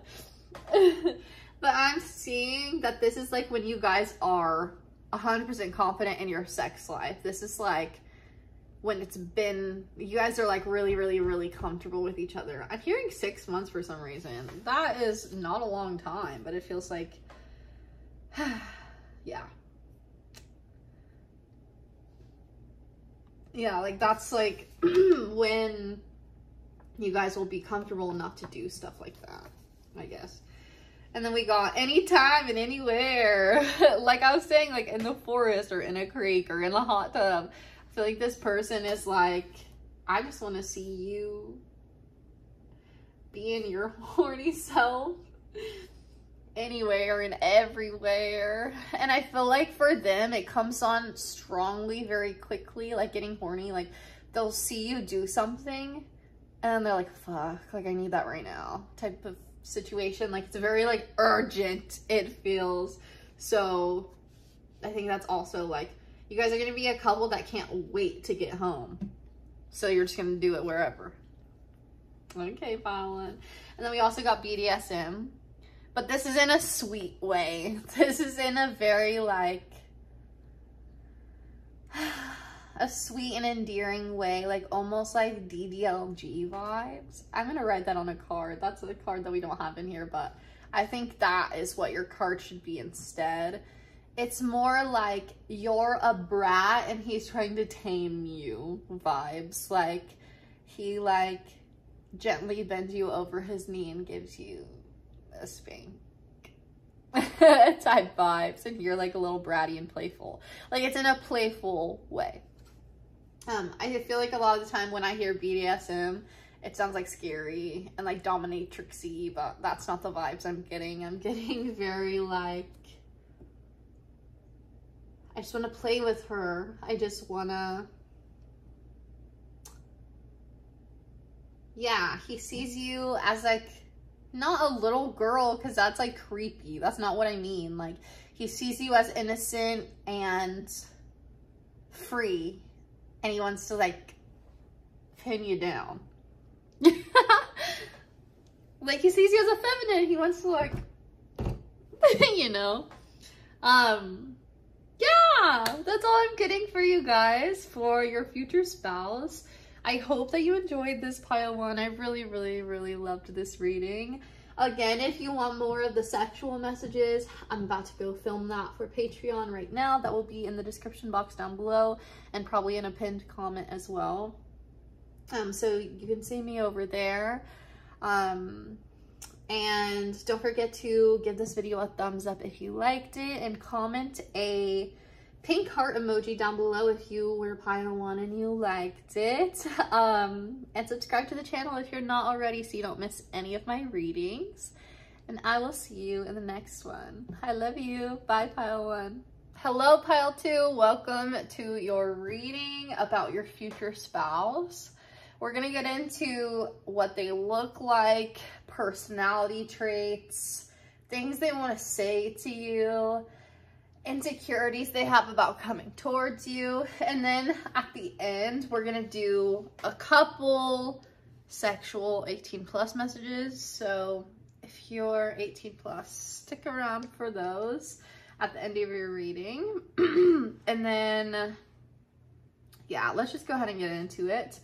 But I'm seeing that this is like when you guys are 100% confident in your sex life. This is like when it's been, you guys are like really, really, really comfortable with each other. I'm hearing 6 months for some reason. That is not a long time, but it feels like, yeah. Yeah, like that's like when you guys will be comfortable enough to do stuff like that, I guess. And then we got anytime and anywhere. Like I was saying, like in the forest or in a creek or in a hot tub. I feel like this person is like, I just want to see you being your horny self anywhere and everywhere. And I feel like for them, it comes on strongly, very quickly, like getting horny. Like they'll see you do something and they're like, fuck, like I need that right now type of situation. Like it's very like urgent, it feels. So I think that's also like, you guys are going to be a couple that can't wait to get home. So you're just going to do it wherever. Okay, Violet. And then we also got BDSM. But this is in a sweet way. This is in a very like, a sweet and endearing way, like almost like DDLG vibes. I'm going to write that on a card. That's a card that we don't have in here, but I think that is what your card should be instead. It's more like you're a brat and he's trying to tame you vibes. Like he like gently bends you over his knee and gives you a spank type vibes, and you're like a little bratty and playful. Like it's in a playful way. I feel like a lot of the time when I hear BDSM, it sounds like scary and like dominatrixy, but that's not the vibes I'm getting. I'm getting very like, I just want to play with her. I just want to, yeah, he sees you as like, not a little girl, because that's like creepy. That's not what I mean. Like he sees you as innocent and free, and he wants to like pin you down. Like he sees you as a feminine. He wants to like, you know, yeah, that's all I'm getting for you guys for your future spouse. I hope that you enjoyed this pile one. I really, really, really loved this reading. Again, if you want more of the sexual messages, I'm about to go film that for Patreon right now. That will be in the description box down below and probably in a pinned comment as well. So you can see me over there. And don't forget to give this video a thumbs up if you liked it, and comment a pink heart emoji down below if you were pile one and you liked it. And subscribe to the channel if you're not already so you don't miss any of my readings. And I will see you in the next one. I love you. Bye, pile one. Hello, Pile 2. Welcome to your reading about your future spouse. We're going to get into what they look like, personality traits, things they want to say to you, insecurities they have about coming towards you. And then at the end, we're going to do a couple sexual 18+ messages. So if you're 18+, stick around for those at the end of your reading. And then, yeah, let's just go ahead and get into it.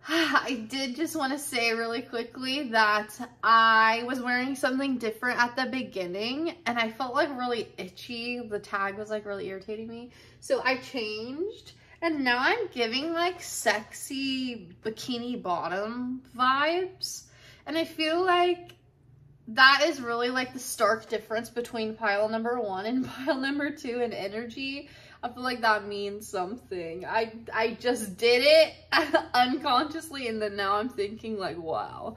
I did just want to say really quickly that I was wearing something different at the beginning and I felt like really itchy. The tag was like really irritating me. So I changed and now I'm giving like sexy bikini bottom vibes. And I feel like that is really like the stark difference between pile number 1 and pile number 2 in energy. I feel like that means something. I just did it unconsciously and then now I'm thinking like, wow.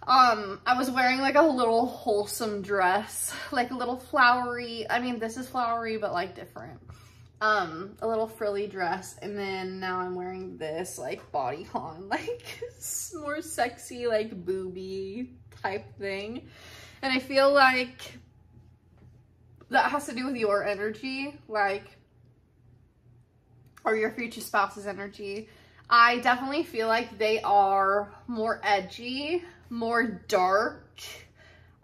I was wearing like a little wholesome dress, like a little flowery. I mean, this is flowery, but like different. A little frilly dress. And then now I'm wearing this like bodycon, like more sexy, like booby type thing. And I feel like that has to do with your energy, like, or your future spouse's energy. I definitely feel like they are more edgy, more dark,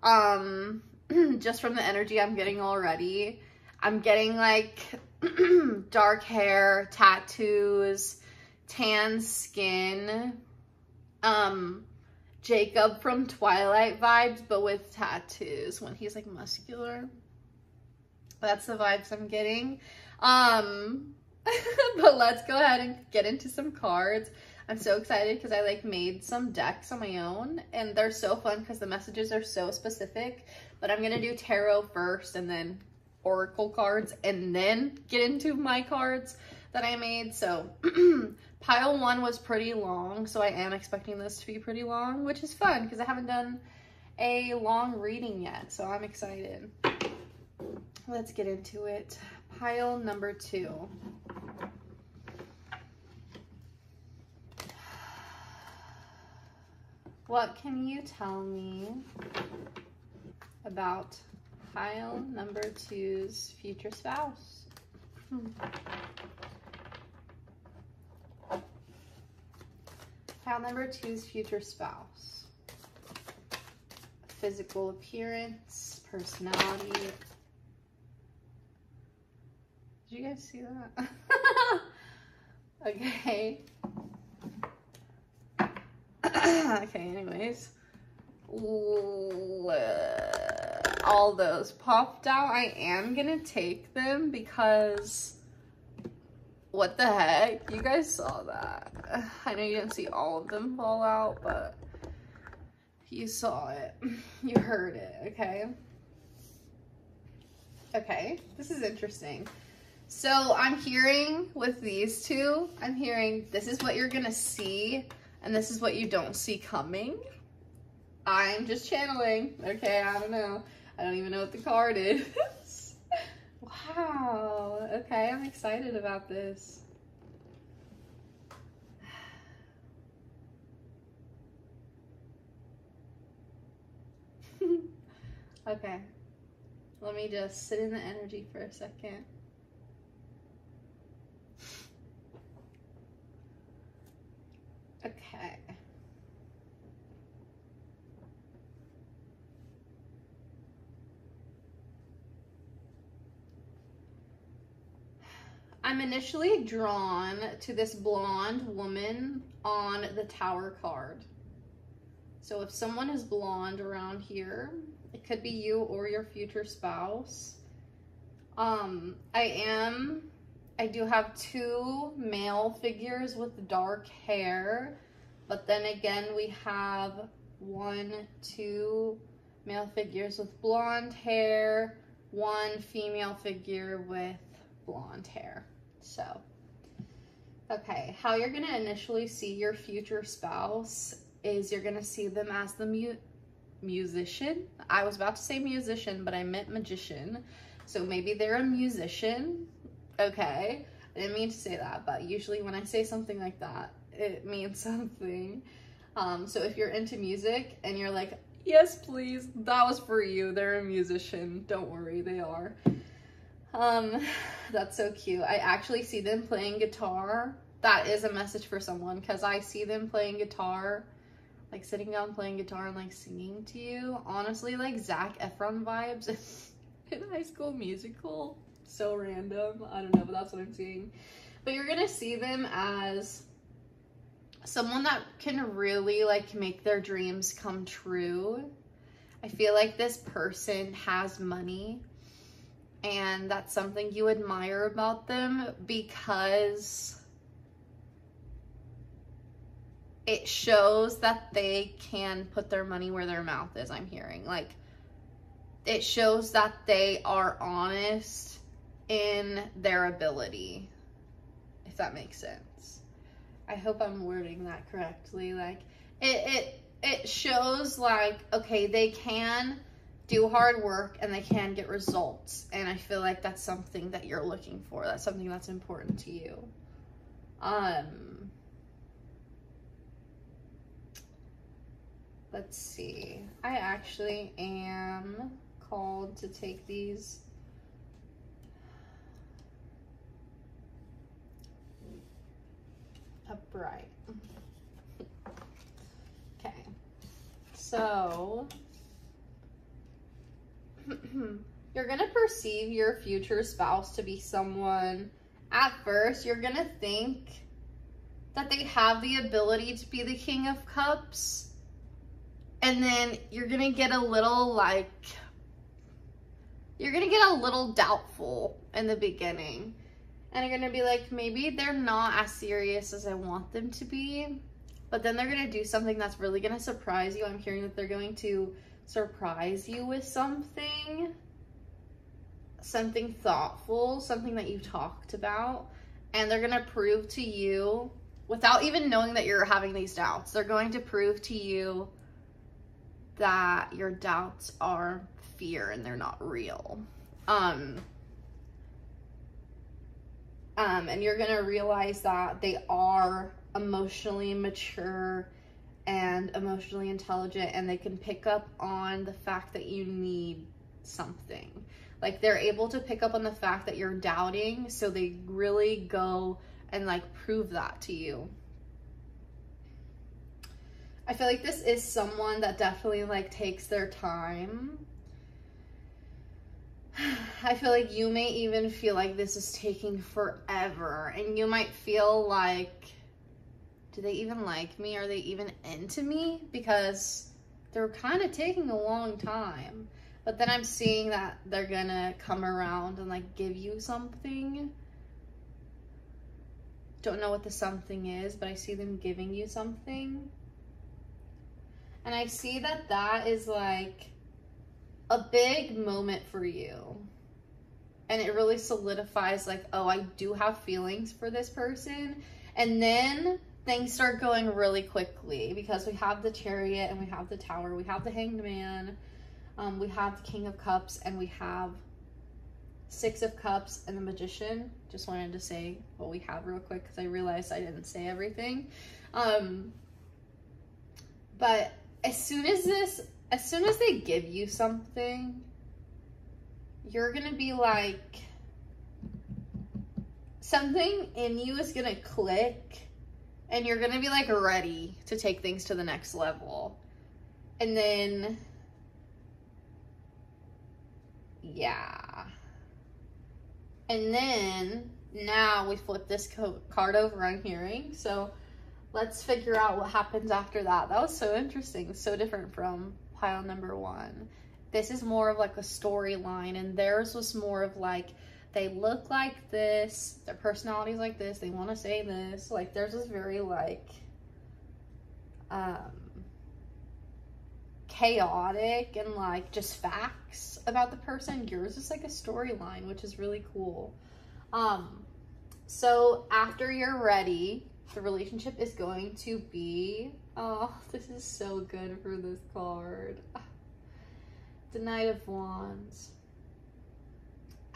just from the energy I'm getting already. I'm getting like dark hair, tattoos, tan skin, Jacob from Twilight vibes, but with tattoos when he's like muscular. That's the vibes I'm getting. But let's go ahead and get into some cards. I'm so excited because I like made some decks on my own and they're so fun because the messages are so specific. But I'm gonna do tarot first and then oracle cards and then get into my cards that I made. So pile 1 was pretty long, so I am expecting this to be pretty long, which is fun because I haven't done a long reading yet, so I'm excited. Let's get into it. Pile number 2. What can you tell me about pile number 2's future spouse? Pile number 2's future spouse. Physical appearance, personality. Did you guys see that? Okay. Okay, anyways. All those popped out. I am gonna take them because what the heck? You guys saw that. I know you didn't see all of them fall out, but you saw it. You heard it, okay? Okay, this is interesting. So I'm hearing with these two, I'm hearing this is what you're gonna see and this is what you don't see coming. I'm just channeling, okay? I don't know. I don't even know what the card is. Wow, okay, I'm excited about this. Okay, let me just sit in the energy for a second. Okay. I'm initially drawn to this blonde woman on the Tower card. So if someone is blonde around here, it could be you or your future spouse. I do have 2 male figures with dark hair, but then again, we have 1, 2 male figures with blonde hair, 1 female figure with blonde hair. So, okay, how you're gonna initially see your future spouse is you're gonna see them as the musician. I was about to say musician, but I meant magician. So maybe they're a musician. Okay, I didn't mean to say that, but usually when I say something like that, it means something. So if you're into music and you're like, yes, please, that was for you. They're a musician. Don't worry, they are. That's so cute. I actually see them playing guitar. That is a message for someone, because I see them playing guitar, like sitting down playing guitar and like singing to you. Honestly, like Zac Efron vibes in High School Musical. So random. I don't know, but that's what I'm seeing. But you're gonna see them as someone that can really like make their dreams come true. I feel like this person has money, and that's something you admire about them, because it shows that they can put their money where their mouth is, I'm hearing. Like, it shows that they are honest in their ability, if that makes sense. I hope I'm wording that correctly. Like, it shows like, okay, they can do hard work and they can get results. And I feel like that's something that you're looking for. That's something that's important to you. Let's see. I actually am called to take these. Upright. Okay. So, you're going to perceive your future spouse to be someone, at first, you're going to think that they have the ability to be the King of Cups. And then you're going to get a little like, you're going to get a little doubtful in the beginning. And you're going to be like, maybe they're not as serious as I want them to be. But then they're going to do something that's really going to surprise you. I'm hearing that they're going to surprise you with something thoughtful, something that you talked about. And they're going to prove to you, without even knowing that you're having these doubts, they're going to prove to you that your doubts are fear and they're not real. And you're gonna realize that they are emotionally mature and emotionally intelligent, and they can pick up on the fact that you need something. Like, they're able to pick up on the fact that you're doubting, so they really go and like prove that to you. I feel like this is someone that definitely like takes their time. I feel like you may even feel like this is taking forever, and you might feel like, do they even like me? Are they even into me? Because they're kind of taking a long time. But then I'm seeing that they're gonna come around and like give you something. Don't know what the something is, but I see them giving you something. And I see that that is like a big moment for you. And it really solidifies like, oh, I do have feelings for this person. And then things start going really quickly, because we have the Chariot and we have the Tower, we have the Hanged Man, we have the King of Cups, and we have Six of Cups and the Magician. Just wanted to say what we have real quick, because I realized I didn't say everything. But as soon as they give you something, you're gonna be like, something in you is gonna click, and you're gonna be like ready to take things to the next level. And then, yeah. And then, now we flip this card over, I'm hearing. So let's figure out what happens after that. That was so interesting, so different from pile number one. This is more of like a storyline, and theirs was more of like, they look like this, their personality's like this, they want to say this. Like, theirs was very like chaotic and like just facts about the person. Yours is like a storyline, which is really cool. So after you're ready, the relationship is going to be, oh, this is so good for this card. The Knight of Wands.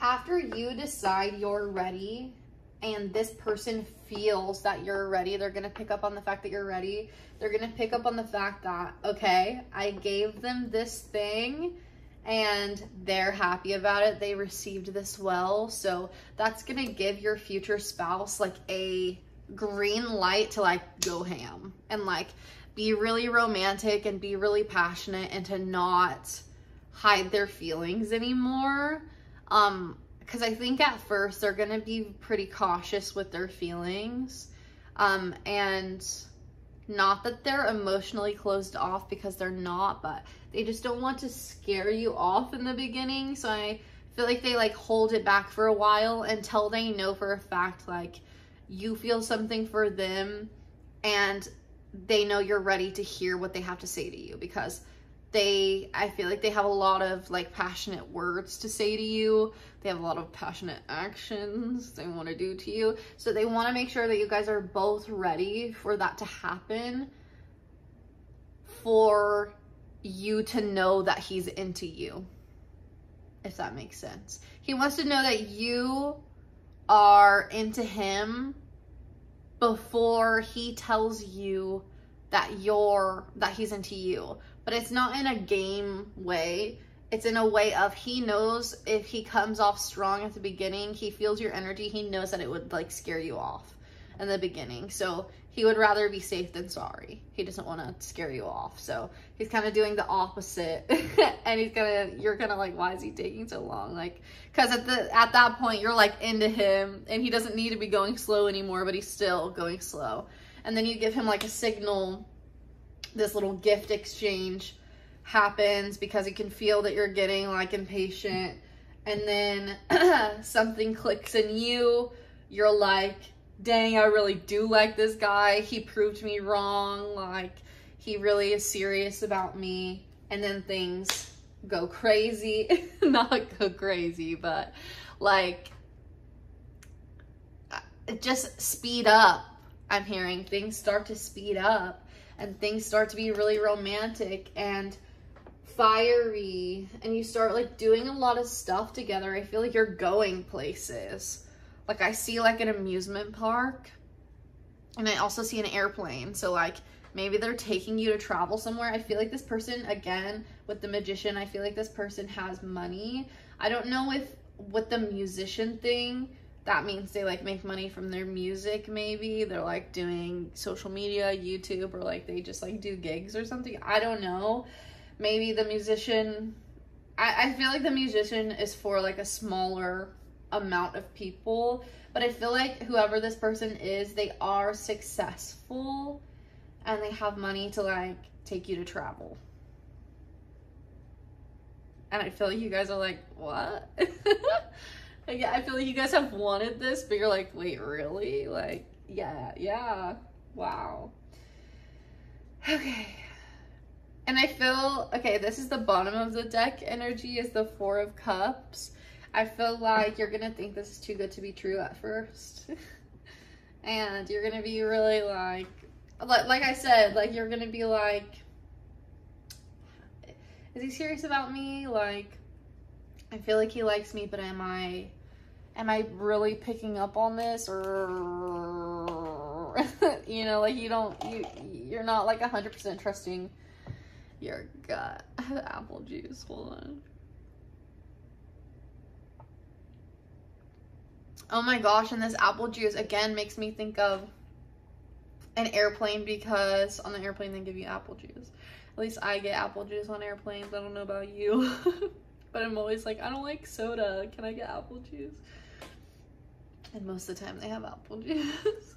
after you decide you're ready and this person feels that you're ready, they're going to pick up on the fact that you're ready. They're going to pick up on the fact that, okay, I gave them this thing and they're happy about it. They received this well. So that's going to give your future spouse like a green light to like go ham and like be really romantic and be really passionate and to not hide their feelings anymore. Because I think at first they're gonna be pretty cautious with their feelings, and not that they're emotionally closed off, because they're not, but they just don't want to scare you off in the beginning. So I feel like they like hold it back for a while until they know for a fact like you feel something for them and they know you're ready to hear what they have to say to you, because I feel like they have a lot of like passionate words to say to you. They have a lot of passionate actions they want to do to you. So they want to make sure that you guys are both ready for that to happen, for you to know that he's into you, if that makes sense. He wants to know that you are into him before he tells you that he's into you. But it's not in a game way. It's in a way of, he knows if he comes off strong at the beginning, he feels your energy, he knows that it would like scare you off in the beginning. So he would rather be safe than sorry. He doesn't want to scare you off. So he's kind of doing the opposite. And you're gonna like, why is he taking so long? Like, cause at that point you're like into him and he doesn't need to be going slow anymore, but he's still going slow. And then you give him like a signal. This little gift exchange happens because he can feel that you're getting like impatient, and then something clicks in you. You're like, dang, I really do like this guy. He proved me wrong. Like, he really is serious about me. And then things go crazy. Not go crazy, but like just speed up. I'm hearing things start to speed up. And things start to be really romantic and fiery. And you start like doing a lot of stuff together. I feel like you're going places. Like I see like an amusement park. And I also see an airplane. So like maybe they're taking you to travel somewhere. I feel like this person, again, with the magician, I feel like this person has money. I don't know if with the musician thing, that means they like make money from their music. Maybe they're like doing social media, YouTube, or like they just like do gigs or something. I don't know. Maybe the musician, I feel like the musician is for like a smaller amount of people, but I feel like whoever this person is, they are successful and they have money to like take you to travel. And I feel like you guys are like, what? Yeah, I feel like you guys have wanted this, but you're like, wait, really? Like, yeah, wow. Okay. And I feel, okay, this is the bottom of the deck energy, is the Four of Cups. I feel like you're gonna think this is too good to be true at first. And you're gonna be really like I said, like, you're gonna be like, is he serious about me? Like, I feel like he likes me, but am I really picking up on this? Or you know, like you're not like 100% trusting your gut. I have apple juice, hold on. Oh my gosh, and this apple juice again makes me think of an airplane, because on the airplane they give you apple juice. At least I get apple juice on airplanes. I don't know about you. But I'm always like, I don't like soda. Can I get apple juice? And most of the time they have apple juice.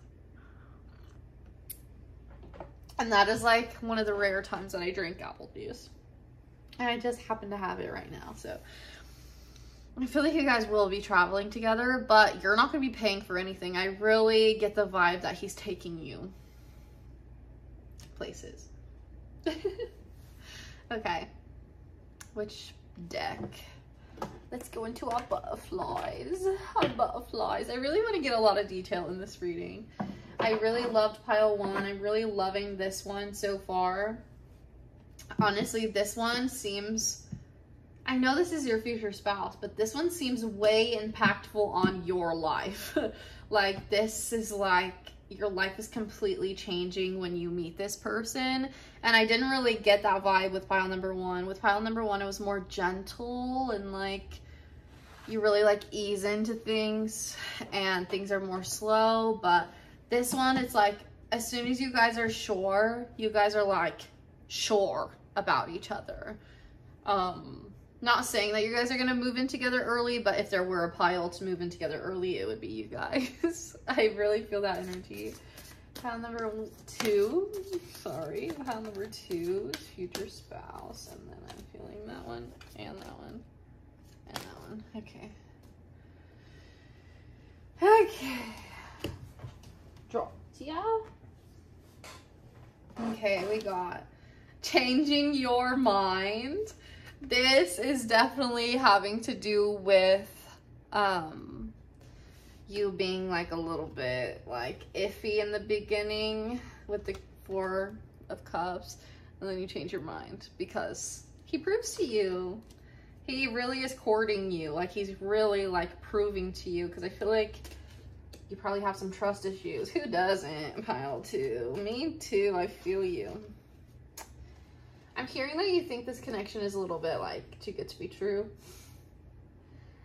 And that is like one of the rare times that I drink apple juice. And I just happen to have it right now. So I feel like you guys will be traveling together, but you're not going to be paying for anything. I really get the vibe that he's taking you places. Okay. Which deck? Let's go into our butterflies. Our butterflies. I really want to get a lot of detail in this reading. I really loved pile 1. I'm really loving this one so far. Honestly, this one seems I know this is your future spouse, but this one seems way impactful on your life. Like, this is like, your life is completely changing when you meet this person. And I didn't really get that vibe with pile number one. With pile number one, it was more gentle and like, you really like ease into things and things are more slow. But this one, it's like, as soon as you guys are sure, you guys are like sure about each other. Not saying that you guys are gonna move in together early, but if there were a pile to move in together early, it would be you guys. I really feel that energy. Pile number two, sorry. Pile number two is future spouse, and then I'm feeling that one, and that one, and that one. Okay. Okay. Draw. Yeah. Okay, we got changing your mind. This is definitely having to do with you being like a little bit like iffy in the beginning with the Four of Cups, and then you change your mind because he proves to you, he really is courting you. Like, he's really like proving to you, because I feel like you probably have some trust issues. Who doesn't? Pile two. Me too. I feel you. I'm hearing that you think this connection is a little bit like too good to be true.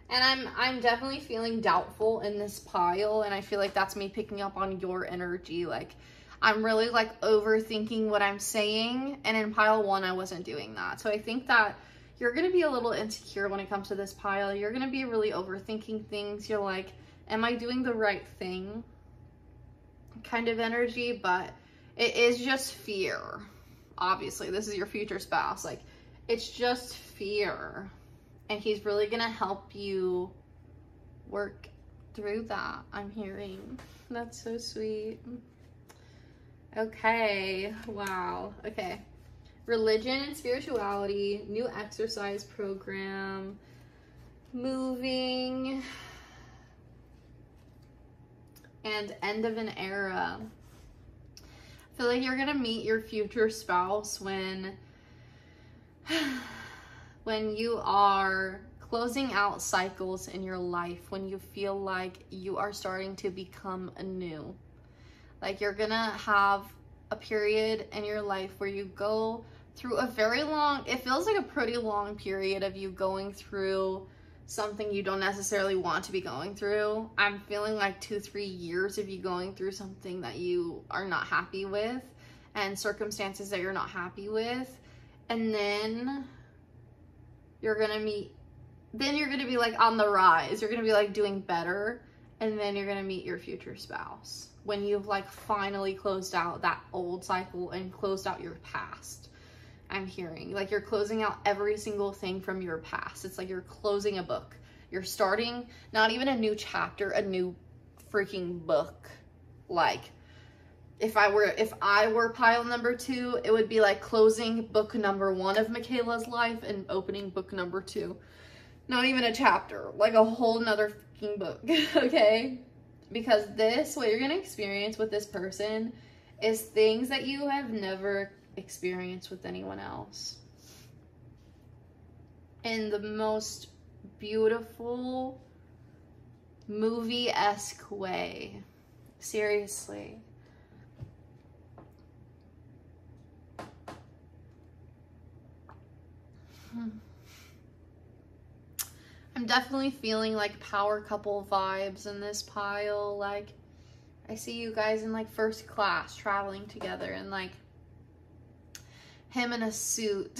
And I'm definitely feeling doubtful in this pile, and I feel like that's me picking up on your energy. Like, I'm really like overthinking what I'm saying, and in pile one I wasn't doing that. So I think that you're gonna be a little insecure when it comes to this pile. You're gonna be really overthinking things. You're like, am I doing the right thing? Kind of energy, but it is just fear. Obviously, this is your future spouse. Like, it's just fear. And he's really gonna help you work through that, I'm hearing. That's so sweet. Okay, wow, okay. Religion and spirituality, new exercise program, moving, and end of an era. I feel like you're gonna meet your future spouse when you are closing out cycles in your life, when you feel like you are starting to become anew. Like, you're gonna have a period in your life where you go through a very long, it feels like a pretty long period of you going through something you don't necessarily want to be going through. I'm feeling like 2-3 years of you going through something that you are not happy with, and circumstances that you're not happy with. And then you're gonna meet, then you're gonna be like on the rise. You're gonna be like doing better. And then you're gonna meet your future spouse when you've like finally closed out that old cycle and closed out your past. I'm hearing like you're closing out every single thing from your past. It's like you're closing a book. You're starting not even a new chapter, a new freaking book. Like, if I were pile number two, it would be like closing book number one of Michaela's life and opening book number two. Not even a chapter, like a whole nother freaking book. Okay? Because this, what you're gonna experience with this person is things that you have never experience with anyone else in the most beautiful movie-esque way. Seriously. I'm definitely feeling like power couple vibes in this pile. Like, I see you guys in like first class traveling together, and like him in a suit.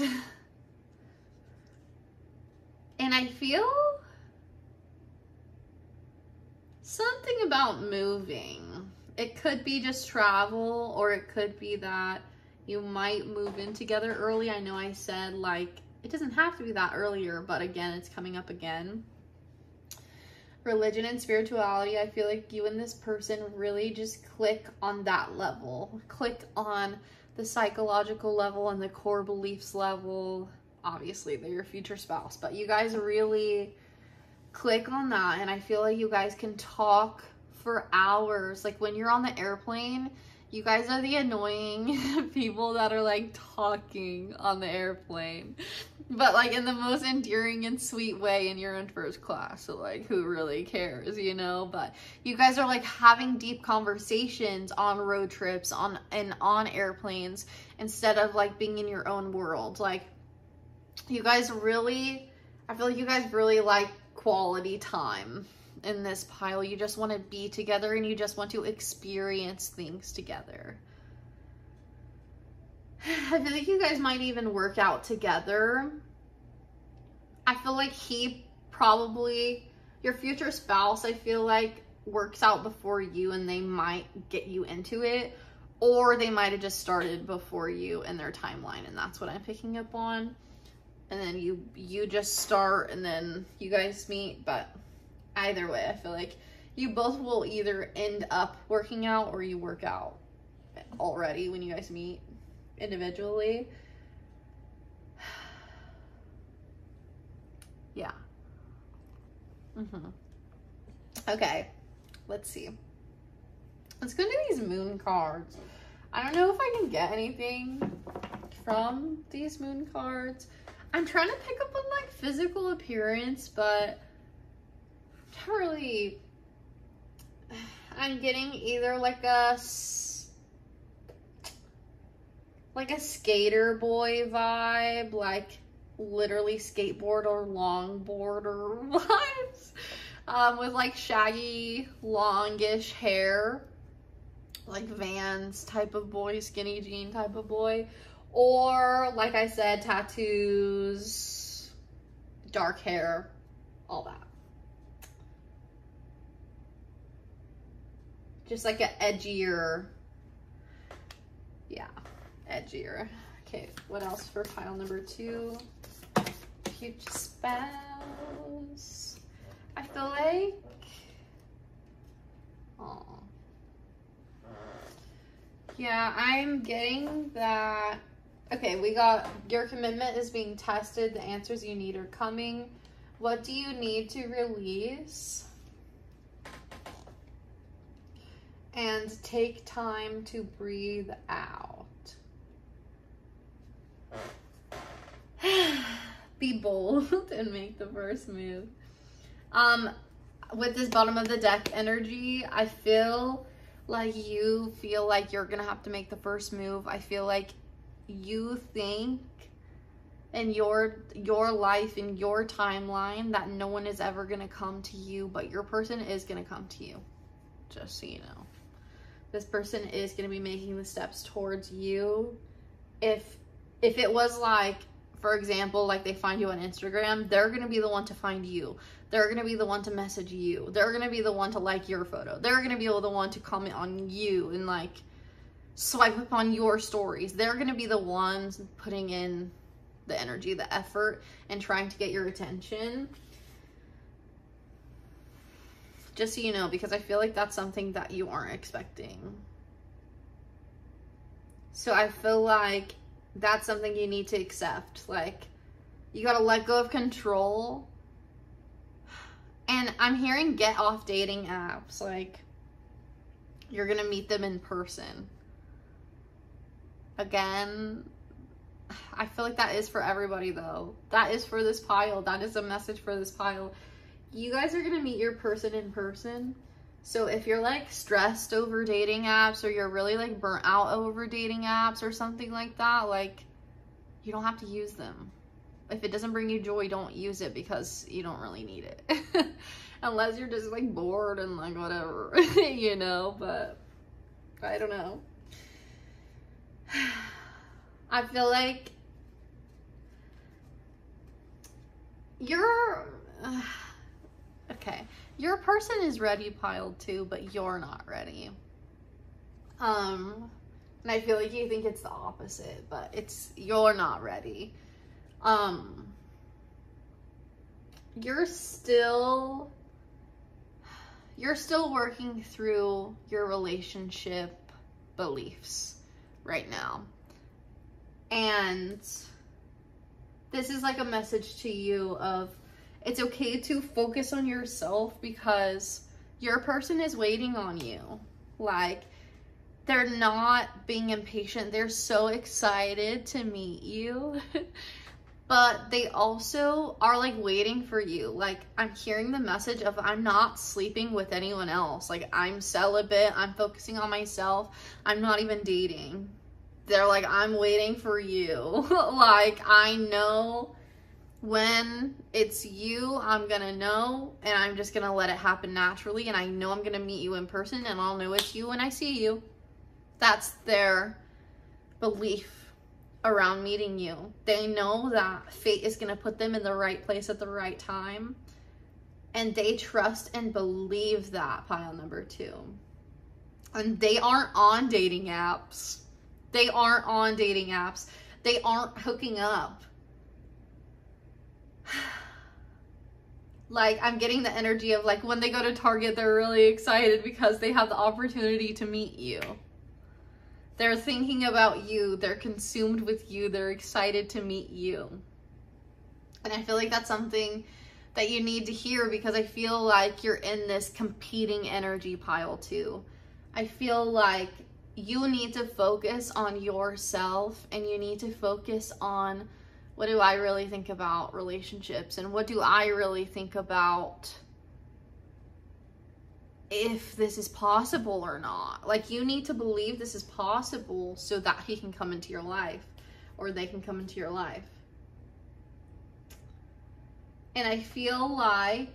And I feel something about moving. It could be just travel, or it could be that you might move in together early. I know I said like it doesn't have to be that earlier, but again, it's coming up again. Religion and spirituality, I feel like you and this person really just click on that level. Click on the psychological level and the core beliefs level. Obviously, they're your future spouse, but you guys really click on that, and I feel like you guys can talk for hours. Like, when you're on the airplane, You guys are the annoying people that are like talking on the airplane, but like in the most endearing and sweet way, and you're in first class, so like who really cares, you know? But you guys are like having deep conversations on road trips, on airplanes, instead of like being in your own world. Like you guys really, I feel like you guys really like quality time. In this pile, you just want to be together and you just want to experience things together. I feel like you guys might even work out together. I feel like he probably, your future spouse, I feel like works out before you and they might get you into it, or they might have just started before you in their timeline, and that's what I'm picking up on. And then you just start and then you guys meet, but either way, I feel like you both will either end up working out or you work out already when you guys meet individually. Yeah. Okay, let's see. Let's go to these moon cards. I don't know if I can get anything from these moon cards. I'm trying to pick up on like physical appearance, but really, I'm getting either like a skater boy vibe, like literally skateboard or longboard or vibes, with like shaggy longish hair, like Vans type of boy, skinny jean type of boy, or like I said, tattoos, dark hair, all that. Just like an edgier, yeah, edgier. Okay, what else for pile number 2? Future spouse. I feel like, oh, yeah, I'm getting that. Okay, we got your commitment is being tested. The answers you need are coming. What do you need to release? And take time to breathe out. Be bold and make the first move. With this bottom of the deck energy, I feel like you feel like you're gonna have to make the first move. I feel like you think in your life, in your timeline, that no one is ever gonna come to you, but your person is gonna come to you, just so you know. This person is going to be making the steps towards you. If it was like, for example, like they find you on Instagram, they're going to be the one to find you. They're going to be the one to message you. They're going to be the one to like your photo. They're going to be the one to comment on you and like swipe up on your stories. They're going to be the ones putting in the energy, the effort, and trying to get your attention. Just so you know, because I feel like that's something that you aren't expecting. So I feel like that's something you need to accept. Like, you gotta let go of control. And I'm hearing get off dating apps. Like, you're gonna meet them in person. Again, I feel like that is for everybody though. That is for this pile. That is a message for this pile. You guys are gonna meet your person in person. So if you're like stressed over dating apps, or you're really like burnt out over dating apps or something like that, like you don't have to use them. If it doesn't bring you joy, don't use it, because you don't really need it. Unless you're just like bored and like whatever, you know, but I don't know. I feel like you're okay, your person is ready, pile 2, but you're not ready. And I feel like you think it's the opposite, but you're not ready. You're still working through your relationship beliefs right now. And this is like a message to you of, it's okay to focus on yourself, because your person is waiting on you. Like, they're not being impatient. They're so excited to meet you. But they also are like waiting for you. Like, I'm hearing the message of, I'm not sleeping with anyone else. Like, I'm celibate. I'm focusing on myself. I'm not even dating. They're like, I'm waiting for you. Like, I know when it's you, I'm gonna know, and I'm just gonna let it happen naturally. And I know I'm gonna meet you in person, and I'll know it's you when I see you. That's their belief around meeting you. They know that fate is going to put them in the right place at the right time, and they trust and believe that, pile number 2. And they aren't on dating apps. They aren't on dating apps. They aren't hooking up. Like, I'm getting the energy of like when they go to Target, they're really excited because they have the opportunity to meet you. They're thinking about you. They're consumed with you. They're excited to meet you. And I feel like that's something that you need to hear, because I feel like you're in this competing energy pile too. I feel like you need to focus on yourself, and you need to focus on, what do I really think about relationships, and what do I really think about if this is possible or not. Like, you need to believe this is possible so that he can come into your life, or they can come into your life. And I feel like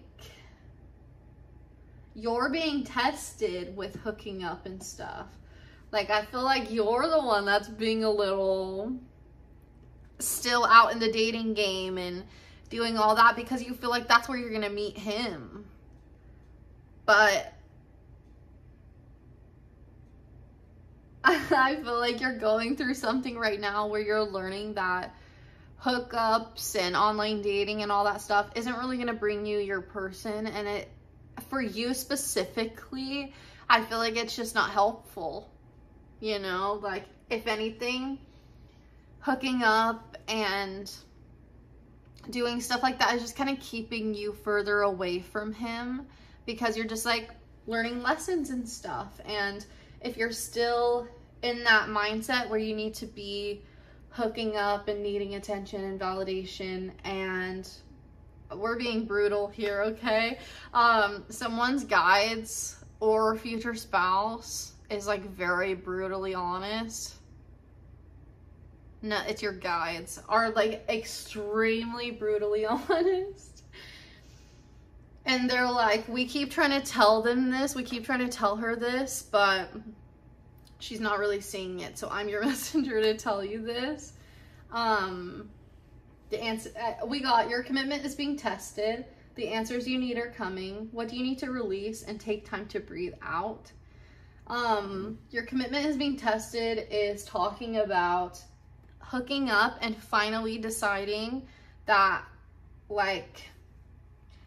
you're being tested with hooking up and stuff. Like, I feel like you're the one that's being a little still out in the dating game and doing all that, because you feel like that's where you're gonna meet him. But I feel like you're going through something right now where you're learning that hookups and online dating and all that stuff isn't really going to bring you your person. And it, for you specifically, I feel like it's just not helpful. You know, like, if anything, hooking up and doing stuff like that is just kind of keeping you further away from him, because you're just like learning lessons and stuff. And if you're still in that mindset where you need to be hooking up and needing attention and validation, and we're being brutal here, okay? Someone's guides or future spouse is like very brutally honest. No, it's your guides are like extremely brutally honest. And they're like, we keep trying to tell them this, we keep trying to tell her this, but she's not really seeing it. So I'm your messenger to tell you this. The answer, we got, your commitment is being tested. The answers you need are coming. What do you need to release and take time to breathe out? Your commitment is being tested is talking about hooking up and finally deciding that, like,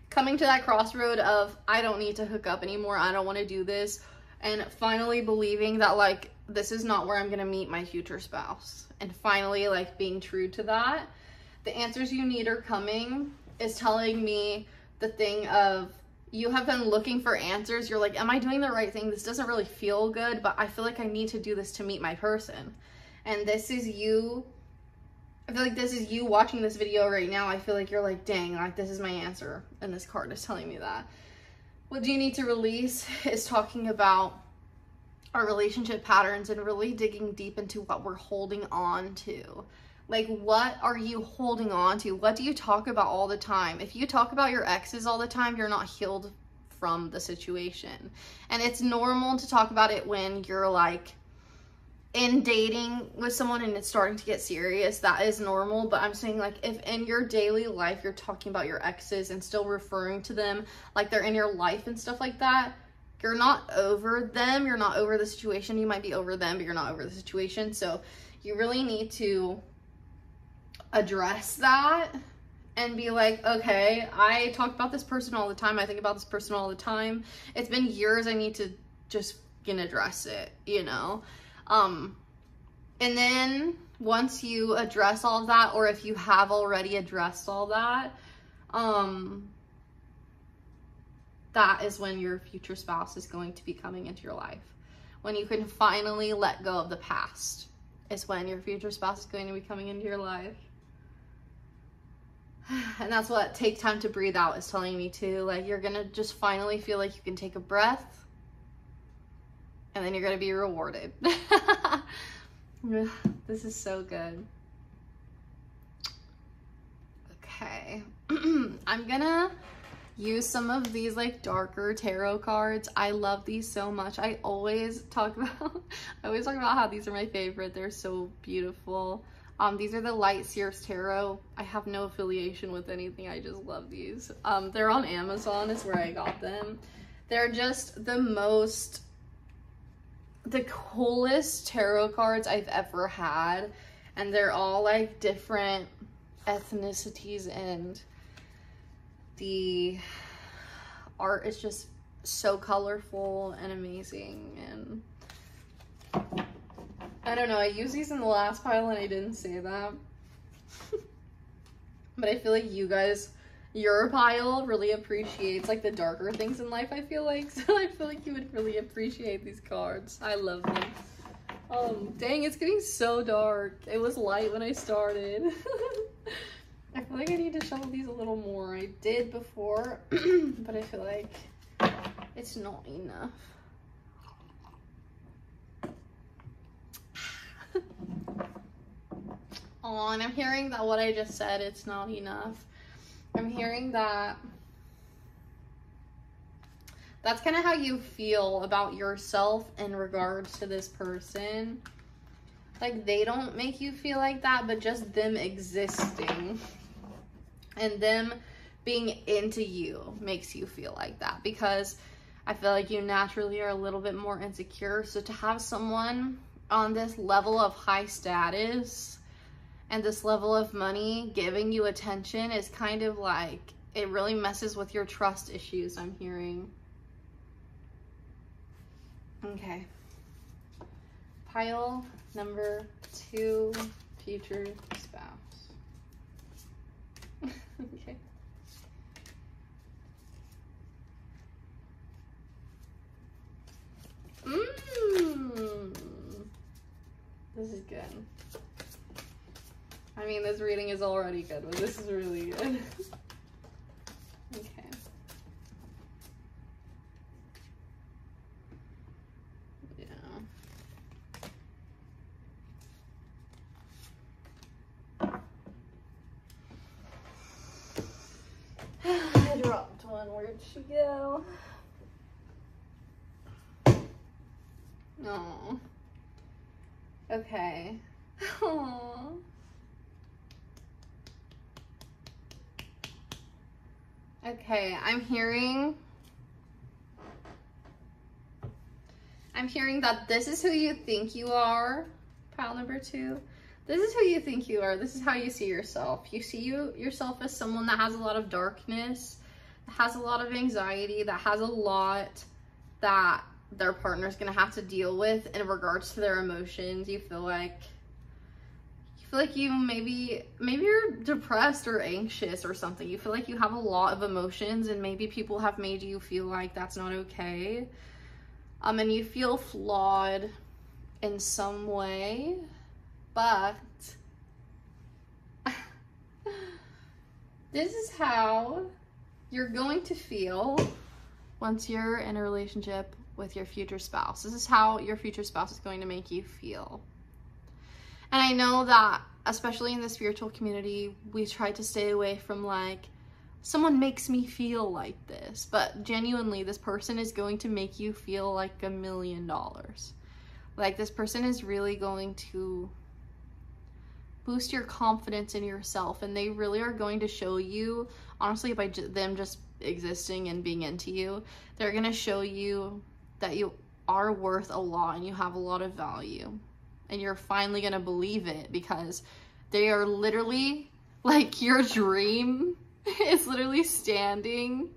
coming to that crossroad of, I don't need to hook up anymore, I don't want to do this, and finally believing that, like, this is not where I'm gonna meet my future spouse, and finally, like, being true to that. The answers you need are coming is telling me the thing of, you have been looking for answers. You're like, am I doing the right thing? This doesn't really feel good, but I feel like I need to do this to meet my person. And this is you. I feel like this is you watching this video right now. I feel like you're like, dang, like, this is my answer. And this card is telling me that. What do you need to release is talking about our relationship patterns and really digging deep into what we're holding on to. Like, what are you holding on to? What do you talk about all the time? If you talk about your exes all the time, you're not healed from the situation. And it's normal to talk about it when you're like in dating with someone and it's starting to get serious. That is normal. But I'm saying, like, if in your daily life you're talking about your exes and still referring to them like they're in your life and stuff like that, you're not over them. You're not over the situation. You might be over them, but you're not over the situation. So you really need to address that and be like, okay, I talk about this person all the time. I think about this person all the time. It's been years. I need to just address it, you know? And then once you address all of that, or if you have already addressed all that, that is when your future spouse is going to be coming into your life. when you can finally let go of the past, is when your future spouse is going to be coming into your life. And that's what Take Time to Breathe Out is telling me too. Like, you're gonna just finally feel like you can take a breath, and then you're gonna be rewarded. This is so good. Okay. I'm gonna use some of these like darker tarot cards. I love these so much. I always talk about how these are my favorite. They're so beautiful. These are the Light Seers Tarot. I have no affiliation with anything. I just love these. They're on Amazon is where I got them. They're just the coolest tarot cards I've ever had. And they're all like different ethnicities, and the art is just so colorful and amazing. And I don't know, I used these in the last pile and I didn't say that. But I feel like you guys, your pile really appreciates like the darker things in life, I feel like. So I feel like you would really appreciate these cards. I love them. Dang, it's getting so dark. It was light when I started. I feel like I need to shuffle these a little more. I did before, but I feel like it's not enough. Oh, and I'm hearing that what I just said, it's not enough. I'm hearing that that's kind of how you feel about yourself in regards to this person. Like, they don't make you feel like that, but just them existing and them being into you makes you feel like that, because I feel like you naturally are a little bit more insecure. So to have someone on this level of high status and this level of money giving you attention is kind of like, it really messes with your trust issues, I'm hearing. Okay. Pile number 2, future spouse. Okay. This is good. I mean, this reading is already good, but this is really good. Okay. I dropped one. Where'd she go? Oh. Okay. Aww. Okay, I'm hearing that this is who you think you are. Pile number 2. This is who you think you are. This is how you see yourself. You see yourself as someone that has a lot of darkness, that has a lot of anxiety, that has a lot that their partner's gonna have to deal with in regards to their emotions. You feel like you maybe you're depressed or anxious or something. You feel like you have a lot of emotions, and maybe people have made you feel like that's not okay. And you feel flawed in some way, but this is how you're going to feel once you're in a relationship with your future spouse. This is how your future spouse is going to make you feel. And I know that, especially in the spiritual community, we try to stay away from like, someone makes me feel like this, but genuinely, this person is going to make you feel like $1 million. Like, this person is really going to boost your confidence in yourself, and they really are going to show you, honestly, by them just existing and being into you, they're going to show you that you are worth a lot and you have a lot of value. And you're finally going to believe it, because they are literally, like, your dream is literally standing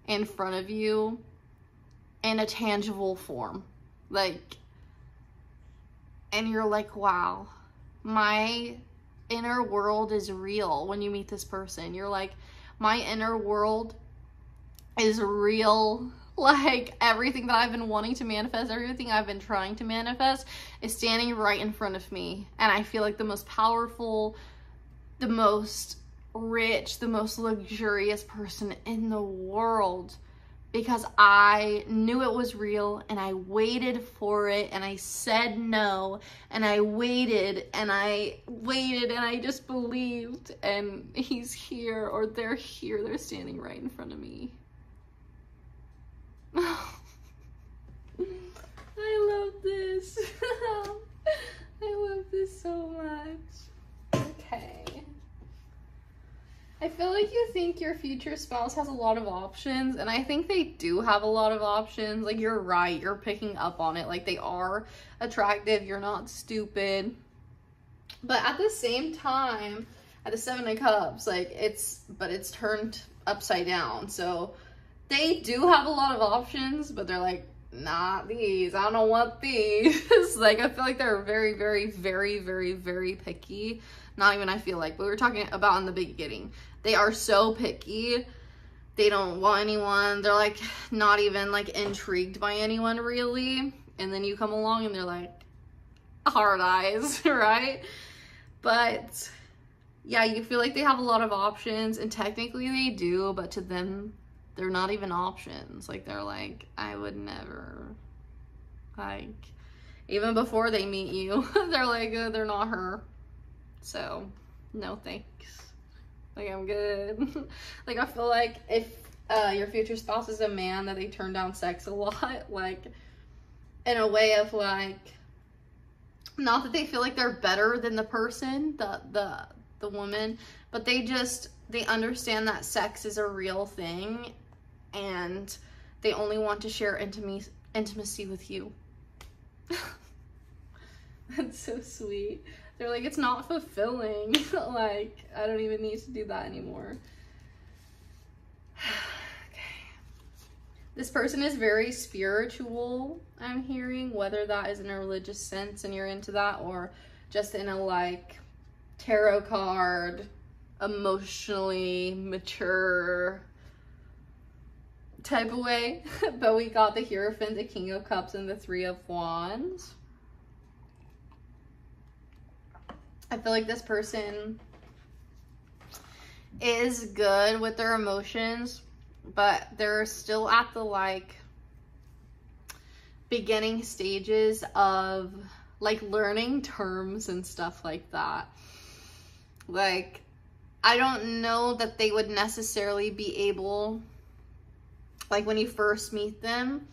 in front of you in a tangible form. Like, and you're like, wow, my inner world is real when you meet this person. You're like, my inner world is real. Like, everything that I've been wanting to manifest, everything I've been trying to manifest is standing right in front of me. And I feel like the most powerful, the most rich, the most luxurious person in the world, because I knew it was real and I waited for it and I said no and I waited and I waited and I just believed, and he's here, or they're here, they're standing right in front of me. I love this. I love this so much. Okay. I feel like you think your future spouse has a lot of options, and I think they do have a lot of options. Like, you're right, you're picking up on it. Like, they are attractive, you're not stupid. But at the same time, at the Seven of Cups, like, it's turned upside down. So they do have a lot of options, but they're like, not these. I don't want these. Like, I feel like they're very, very, very, very, very picky. Not even I feel like, but we were talking about in the beginning. They are so picky. They don't want anyone. They're like not even like intrigued by anyone really. And then you come along and they're like hard eyes, right? But yeah, you feel like they have a lot of options, and technically they do, but to them, they're not even options. Like, they're like, I would never, like, even before they meet you, they're like, they're not her. So, no thanks. Like, I'm good. Like, I feel like if your future spouse is a man, that they turn down sex a lot, like, in a way of, like, not that they feel like they're better than the person, the woman, but they understand that sex is a real thing, and they only want to share intimacy with you. That's so sweet. They're like, it's not fulfilling. Like, I don't even need to do that anymore. Okay. This person is very spiritual, I'm hearing, whether that is in a religious sense and you're into that, or just in a, like, tarot card, emotionally mature type of way. But we got the Hierophant, the King of Cups, and the Three of Wands. I feel like this person is good with their emotions, but they're still at the, like, beginning stages of, like, learning terms and stuff like that. Like, I don't know that they would necessarily be able, like, when you first meet them,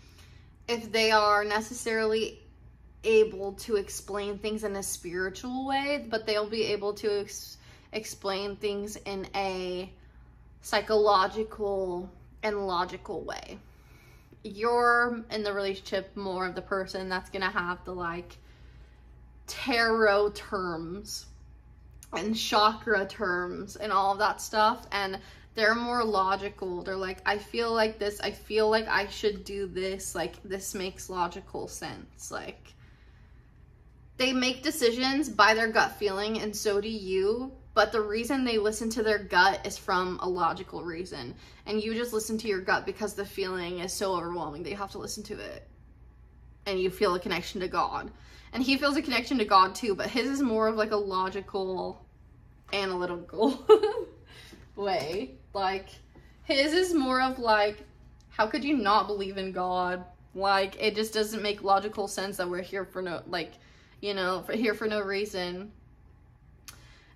if they are necessarily able to explain things in a spiritual way, but they'll be able to explain things in a psychological and logical way. You're in the relationship more of the person that's gonna have the, like, tarot terms and chakra terms and all of that stuff, and they're more logical. They're like, I feel like this, I feel like I should do this, like, this makes logical sense. Like, they make decisions by their gut feeling, and so do you, but the reason they listen to their gut is from a logical reason, and you just listen to your gut because the feeling is so overwhelming that you have to listen to it, and you feel a connection to God. And he feels a connection to God too, but his is more of, like, a logical, analytical way. Like, his is more of, like, how could you not believe in God? Like, it just doesn't make logical sense that we're here for no, like, you know, here for no reason.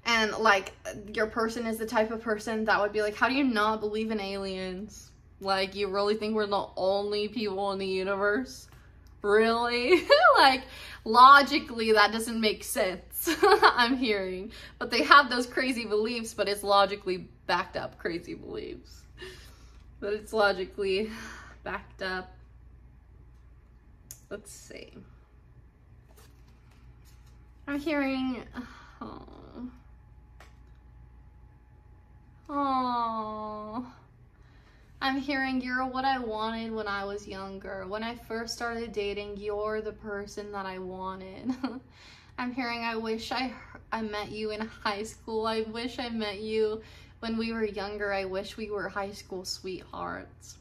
And, like, your person is the type of person that would be like, how do you not believe in aliens? Like, you really think we're the only people in the universe? Really? Like, logically, that doesn't make sense. I'm hearing. But they have those crazy beliefs, but it's logically backed up crazy beliefs. But it's logically backed up. Let's see. I'm hearing, I'm hearing, you're what I wanted when I was younger. When I first started dating, you're the person that I wanted. I'm hearing, I wish I met you in high school. I wish I met you when we were younger. I wish we were high school sweethearts.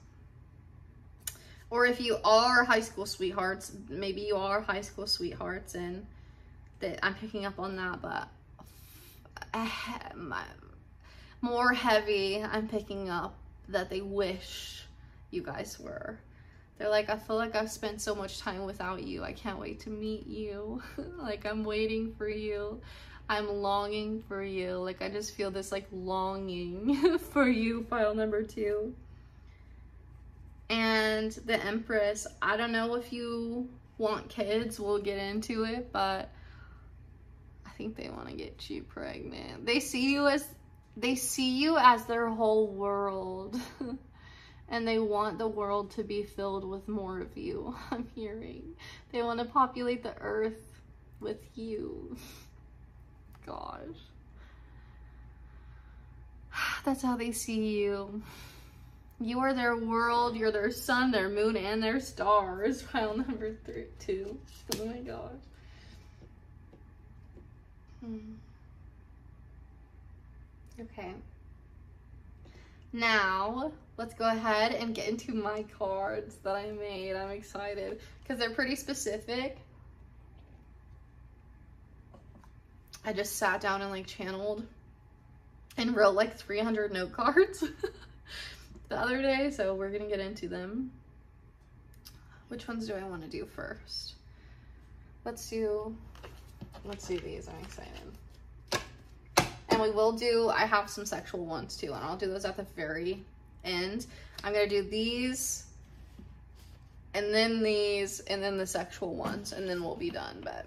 Or if you are high school sweethearts, maybe you are high school sweethearts, and that I'm picking up on that, but more heavy, I'm picking up that they wish you guys were. They're like, I feel like I've spent so much time without you. I can't wait to meet you. Like, I'm waiting for you. I'm longing for you. Like, I just feel this like longing for you, pile number 2. And the Empress, I don't know if you want kids, we'll get into it, but I think they want to get you pregnant. They see you as their whole world. And they want the world to be filled with more of you, I'm hearing. They want to populate the earth with you. Gosh. That's how they see you. You are their world, you're their sun, their moon, and their stars. Pile number 2. Oh my gosh. Okay. Now, let's go ahead and get into my cards that I made. I'm excited because they're pretty specific. I just sat down and like channeled and wrote like 300 note cards the other day, so we're gonna get into them. Which ones do I want to do first? Let's do these. I'm excited. And we will do, I have some sexual ones too, and I'll do those at the very end. I'm gonna do these, and then these, and then the sexual ones, and then we'll be done. But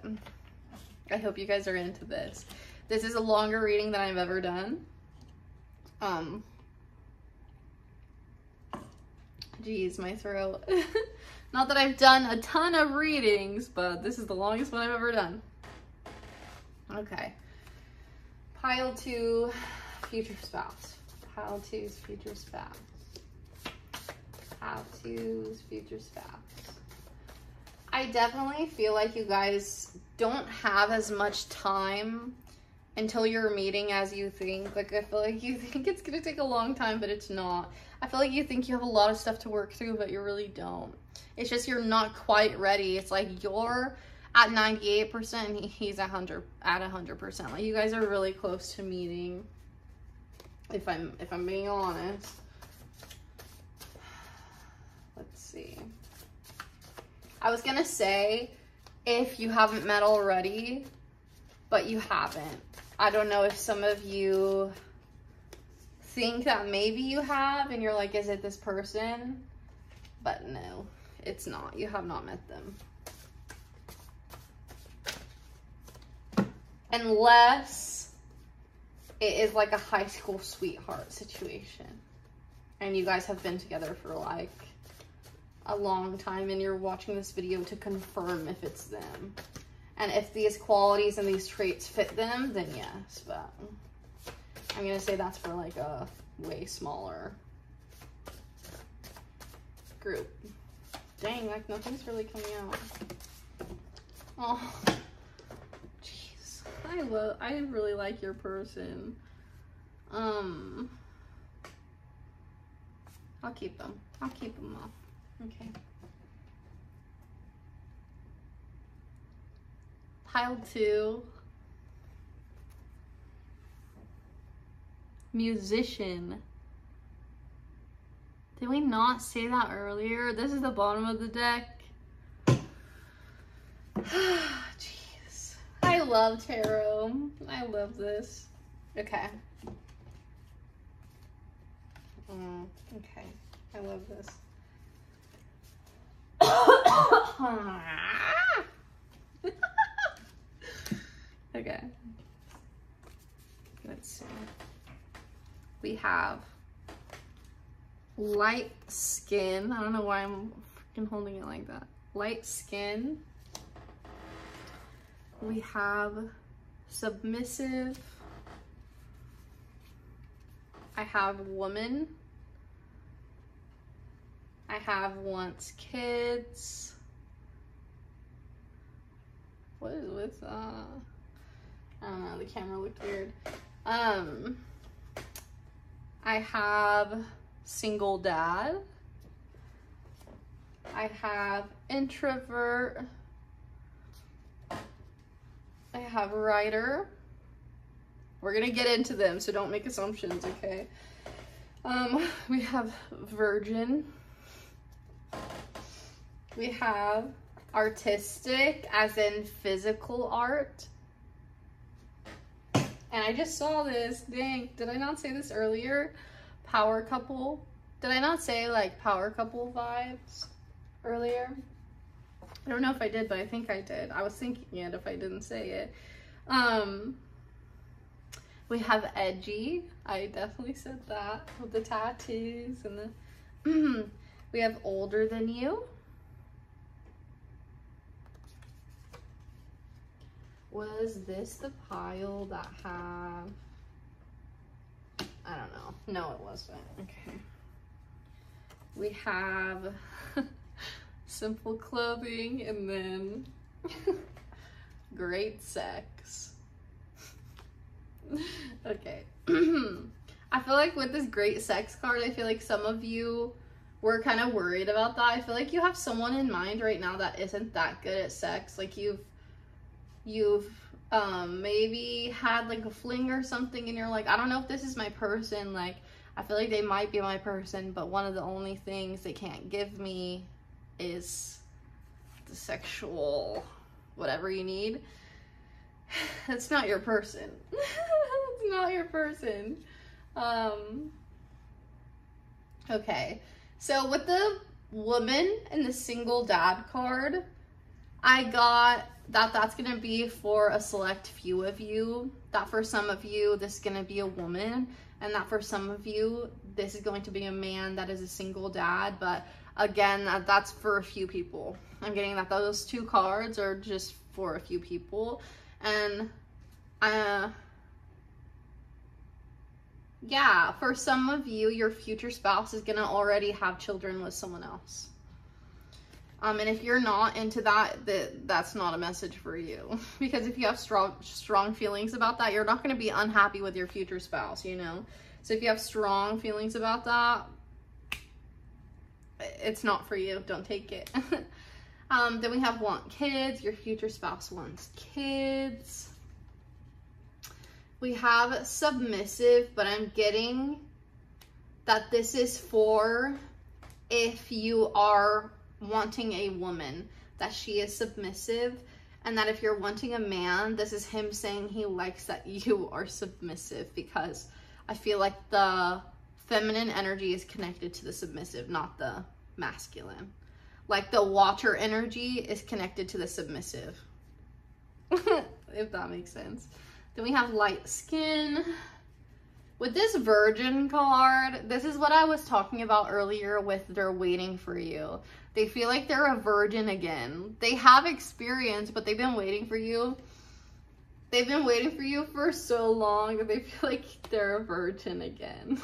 I hope you guys are into this. This is a longer reading than I've ever done. Geez, my throat. Not that I've done a ton of readings, but this is the longest one I've ever done. Okay. Pile 2, future spouse. Pile 2's future spouse. Pile 2's future spouse. I definitely feel like you guys don't have as much time until you're meeting as you think. Like, I feel like you think it's gonna take a long time, but it's not. I feel like you think you have a lot of stuff to work through, but you really don't. It's just you're not quite ready. It's like you're at 98% and he's at 100%. Like, you guys are really close to meeting, if I'm being honest. Let's see. I was gonna say if you haven't met already, but you haven't. I don't know if some of you think that maybe you have and you're like, is it this person? But no, it's not. You have not met them. Unless it is like a high school sweetheart situation and you guys have been together for like a long time and you're watching this video to confirm if it's them. And if these qualities and these traits fit them, then yes, but I'm gonna say that's for like a way smaller group. Dang, like nothing's really coming out. Oh, jeez. I really like your person. I'll keep them. I'll keep them off. Okay. Pile 2. Musician. Did we not say that earlier? This is the bottom of the deck. Jeez. I love tarot. I love this. Okay. Okay. I love this. Okay. Let's see. We have light skin. I don't know why I'm freaking holding it like that. Light skin. We have submissive. I have woman. I have wants kids. What is with I don't know, the camera looked weird. I have single dad. I have introvert. I have writer. We're gonna get into them, so don't make assumptions, okay? We have virgin. We have artistic, as in physical art. And I just saw this, dang, did I not say this earlier? Power couple. Did I not say like power couple vibes earlier? I don't know if I did, but I think I did. I was thinking it if I didn't say it. We have edgy. I definitely said that with the tattoos and the we have older than you. Was this the pile that have, I don't know. No, it wasn't. Okay. We have simple clothing and then great sex. Okay. I feel like with this great sex card, I feel like some of you were kind of worried about that. I feel like you have someone in mind right now that isn't that good at sex. Like you've maybe had like a fling or something and you're like, I don't know if this is my person. Like I feel like they might be my person, but one of the only things they can't give me is the sexual whatever you need. It's not your person. It's not your person. Okay, so with the woman and the single dad card, I got that that's gonna be for a select few of you, that for some of you this is gonna be a woman, and that for some of you this is going to be a man that is a single dad. But again, that's for a few people. I'm getting that those two cards are just for a few people. And yeah, for some of you, your future spouse is gonna already have children with someone else. And if you're not into that, that's not a message for you. Because if you have strong feelings about that, you're not gonna be unhappy with your future spouse, you know? So if you have strong feelings about that, it's not for you, don't take it. Then we have want kids, your future spouse wants kids. We have submissive, but I'm getting that this is for if you are wanting a woman, that she is submissive, and that if you're wanting a man, this is him saying he likes that you are submissive, because I feel like the feminine energy is connected to the submissive, not the masculine. Like the water energy is connected to the submissive. If that makes sense. Then we have light skin. With this virgin card, this is what I was talking about earlier with they're waiting for you. They feel like they're a virgin again. They have experience, but they've been waiting for you. They've been waiting for you for so long that they feel like they're a virgin again.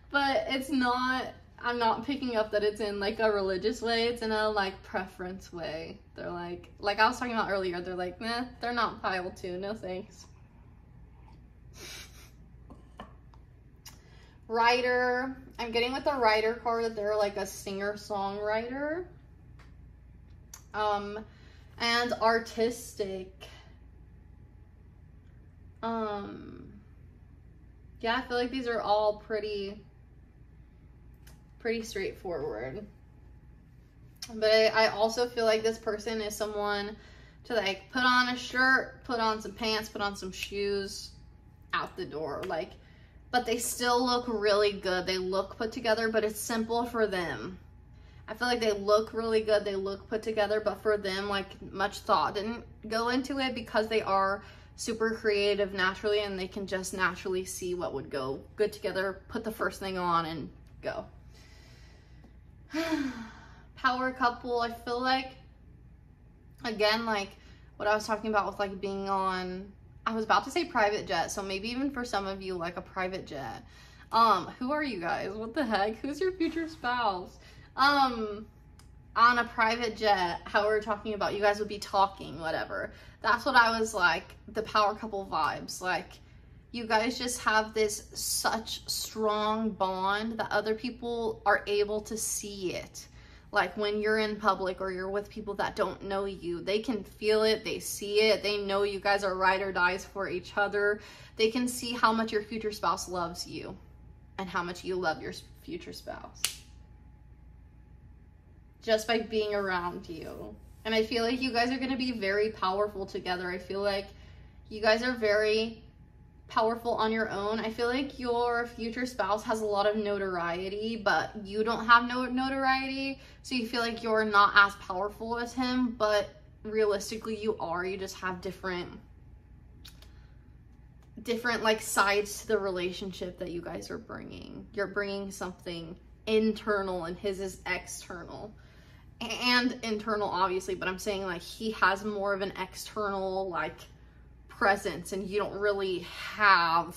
But it's not, I'm not picking up that it's in like a religious way. It's in a like preference way. They're like I was talking about earlier, they're like, nah, they're not pile 2, no thanks. Writer, I'm getting with the writer card that they're like a singer-songwriter. And artistic. Yeah, I feel like these are all pretty straightforward. But I also feel like this person is someone to like put on a shirt, put on some pants, put on some shoes, out the door. Like, but they still look really good. They look put together, but it's simple for them. I feel like they look really good. They look put together, but for them, like much thought didn't go into it because they are super creative naturally and they can just naturally see what would go good together, put the first thing on and go. Power couple, I feel like, again, like what I was talking about with like being on, I was about to say private jet, so maybe even for some of you, like a private jet. Who are you guys? What the heck? Who's your future spouse? On a private jet, how we're talking about, you guys would be talking, whatever. That's what I was like, the power couple vibes. Like, you guys just have this such strong bond that other people are able to see it. Like when you're in public or you're with people that don't know you, they can feel it, they see it, they know you guys are ride or dies for each other. They can see how much your future spouse loves you and how much you love your future spouse just by being around you. And I feel like you guys are going to be very powerful together. I feel like you guys are very powerful on your own. I feel like your future spouse has a lot of notoriety, but you don't have no notoriety, so you feel like you're not as powerful as him, but realistically you are. You just have different like sides to the relationship that you guys are bringing. You're bringing something internal and his is external. And internal obviously, but I'm saying like he has more of an external like presence, and you don't really have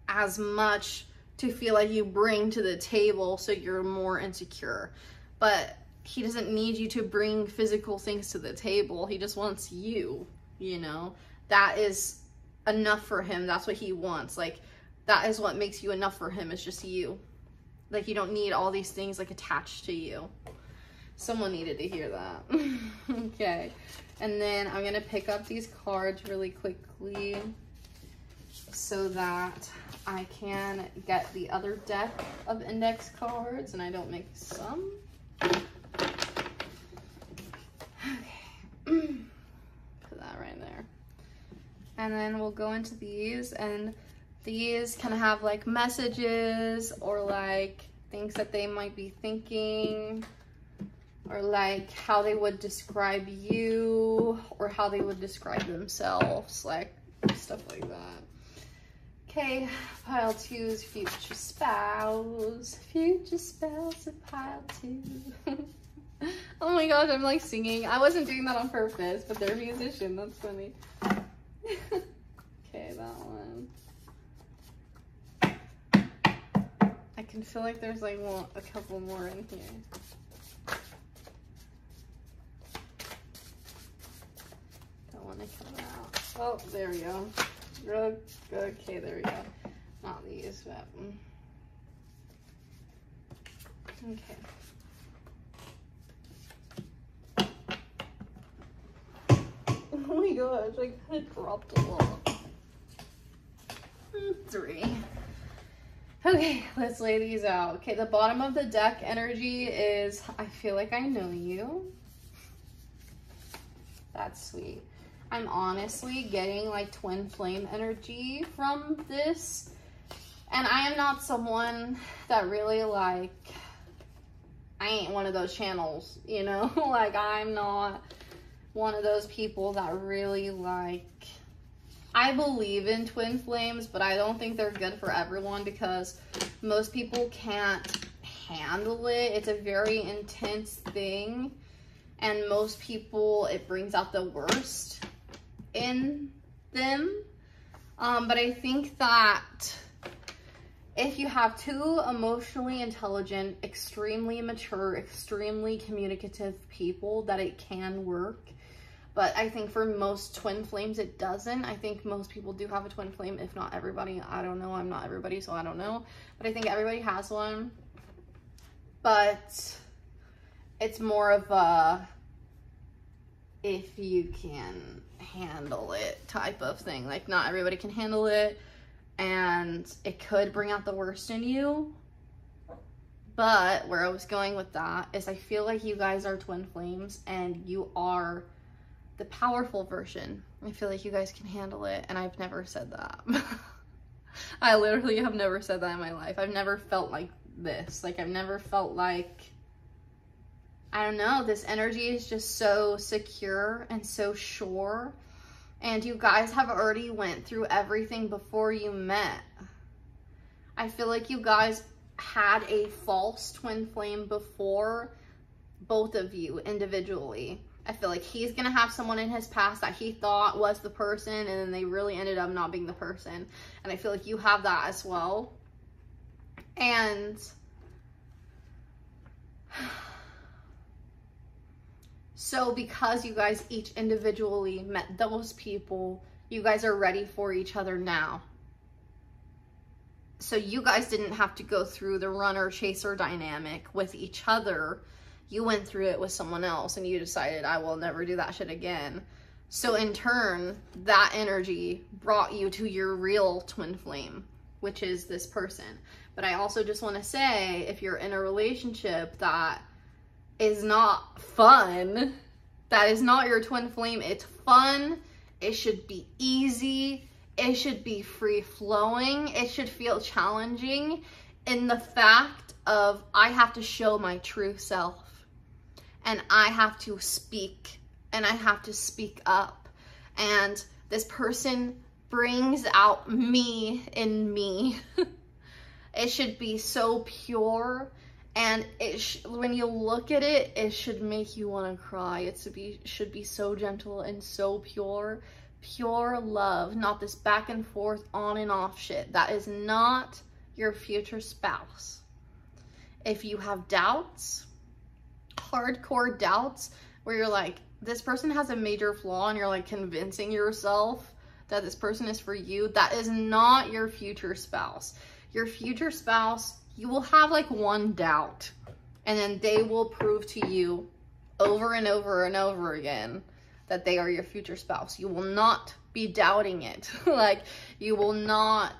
as much to feel like you bring to the table, so you're more insecure. But he doesn't need you to bring physical things to the table. He just wants you, you know. That is enough for him. That's what he wants. Like that is what makes you enough for him, is just you. Like you don't need all these things like attached to you. Someone needed to hear that. Okay. And then I'm going to pick up these cards really quickly so that I can get the other deck of index cards and I don't make some. Okay. Put that right there. And then we'll go into these, and these kind of have like messages or like things that they might be thinking, or like how they would describe you or how they would describe themselves, like stuff like that. Okay, pile 2 is future spouse. Future spouse of pile 2. Oh my gosh, I'm like singing. I wasn't doing that on purpose, but they're a musician. That's funny. Okay, that one. I can feel like there's like a couple more in here. When they come out. Oh, there we go. Okay, there we go. Not these, but okay. Oh my gosh, I kind of dropped a lot. 3. Okay, let's lay these out. Okay, the bottom of the deck energy is, I feel like I know you. That's sweet. I'm honestly getting like twin flame energy from this. And I am not someone that really like, I ain't one of those channels, you know? Like I'm not one of those people that really like, I believe in twin flames, but I don't think they're good for everyone because most people can't handle it. It's a very intense thing. And most people, it brings out the worst in them. But I think that if you have 2 emotionally intelligent, extremely mature, extremely communicative people, that it can work. But I think for most twin flames, it doesn't. I think most people do have a twin flame, if not everybody. I don't know. I'm not everybody, so I don't know. But I think everybody has one. But it's more of a if you can handle it type of thing. Like not everybody can handle it, and it could bring out the worst in you. But where I was going with that is I feel like you guys are twin flames and you are the powerful version. I feel like you guys can handle it, and I've never said that. I literally have never said that in my life. I've never felt like this. Like I've never felt like, I don't know, this energy is just so secure and so sure. And you guys have already went through everything before you met. I feel like you guys had a false twin flame before, both of you individually. I feel like he's gonna have someone in his past that he thought was the person, and then they really ended up not being the person. And I feel like you have that as well. And so because you guys each individually met those people, you guys are ready for each other now. So you guys didn't have to go through the runner-chaser dynamic with each other. you went through it with someone else and you decided, I will never do that shit again. So in turn, that energy brought you to your real twin flame, which is this person. But I also just want to say, if you're in a relationship that is not fun, that is not your twin flame, it's fun, it should be easy, it should be free flowing, it should feel challenging in the fact of, I have to show my true self, and I have to speak, and I have to speak up, and this person brings out me in me. It should be so pure, and when you look at it, it should make you want to cry. It should be so gentle and so pure love, not this back and forth, on and off shit. That is not your future spouse. If you have doubts, hardcore doubts, where you're like, this person has a major flaw, and you're like convincing yourself that this person is for you, that is not your future spouse. Your future spouse, you will have like one doubt, and then they will prove to you over and over and over again that they are your future spouse. You will not be doubting it. Like, you will not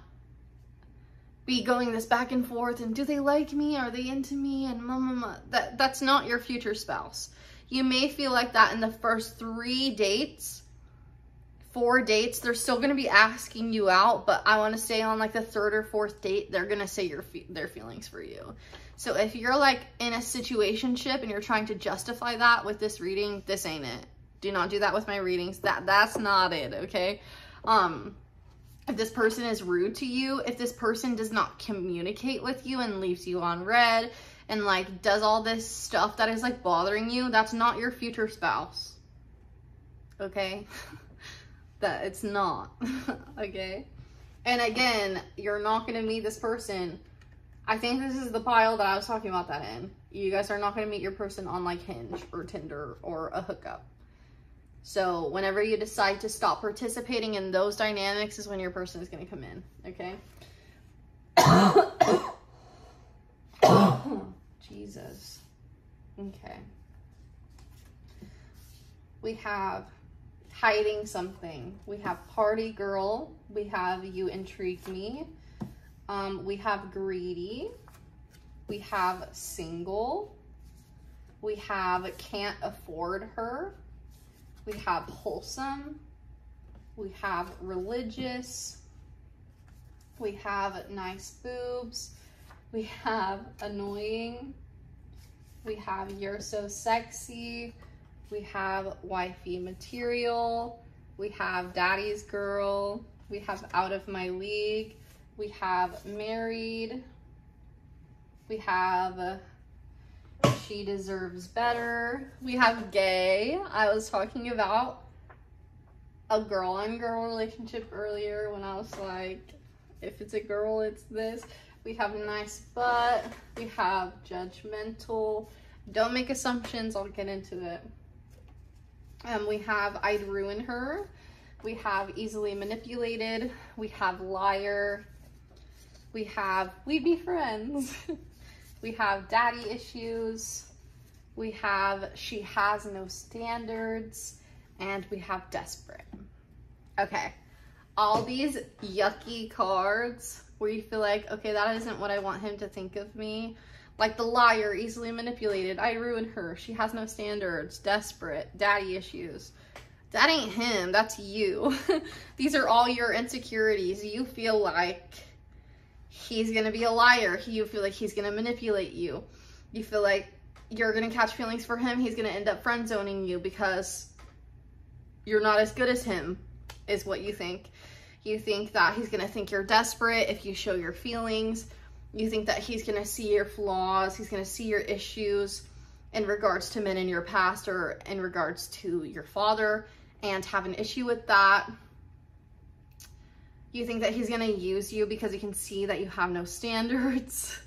be going this back and forth, and do they like me? Are they into me? And that's not your future spouse. You may feel like that in the first 3 dates, 4 dates, they're still going to be asking you out, but I want to say on like the 3rd or 4th date, they're going to say their feelings for you. So if you're like in a situationship and you're trying to justify that with this reading, this ain't it. Do not do that with my readings. That's not it, okay? If this person is rude to you, if this person does not communicate with you and leaves you on red and like does all this stuff that is like bothering you, that's not your future spouse, okay? That it's not, okay? And again, you're not gonna meet this person. I think this is the pile that I was talking about that in. You guys are not gonna meet your person on like Hinge or Tinder or a hookup. So whenever you decide to stop participating in those dynamics is when your person is gonna come in, okay? Jesus. Okay. We have hiding something. We have party girl. We have you intrigue me. We have greedy. We have single. We have can't afford her. We have wholesome. We have religious. We have nice boobs. We have annoying. We have you're so sexy. We have wifey material. We have daddy's girl. We have out of my league. We have married. We have she deserves better. We have gay. I was talking about a girl on girl relationship earlier when I was like, if it's a girl, it's this. We have nice butt. We have judgmental. Don't make assumptions. I'll get into it. We have I'd ruin her. We have easily manipulated. We have liar. We have we'd be friends. We have daddy issues. We have she has no standards. And we have desperate. Okay. All these yucky cards where you feel like, okay, that isn't what I want him to think of me. Like the liar, easily manipulated, I ruin her, she has no standards, desperate, daddy issues. That ain't him, that's you. These are all your insecurities. You feel like he's gonna be a liar. You feel like he's gonna manipulate you. You feel like you're gonna catch feelings for him. He's gonna end up friend zoning you because you're not as good as him, is what you think. You think that he's gonna think you're desperate if you show your feelings. You think that he's gonna see your flaws, he's gonna see your issues in regards to men in your past or in regards to your father and have an issue with that. You think that he's gonna use you because he can see that you have no standards.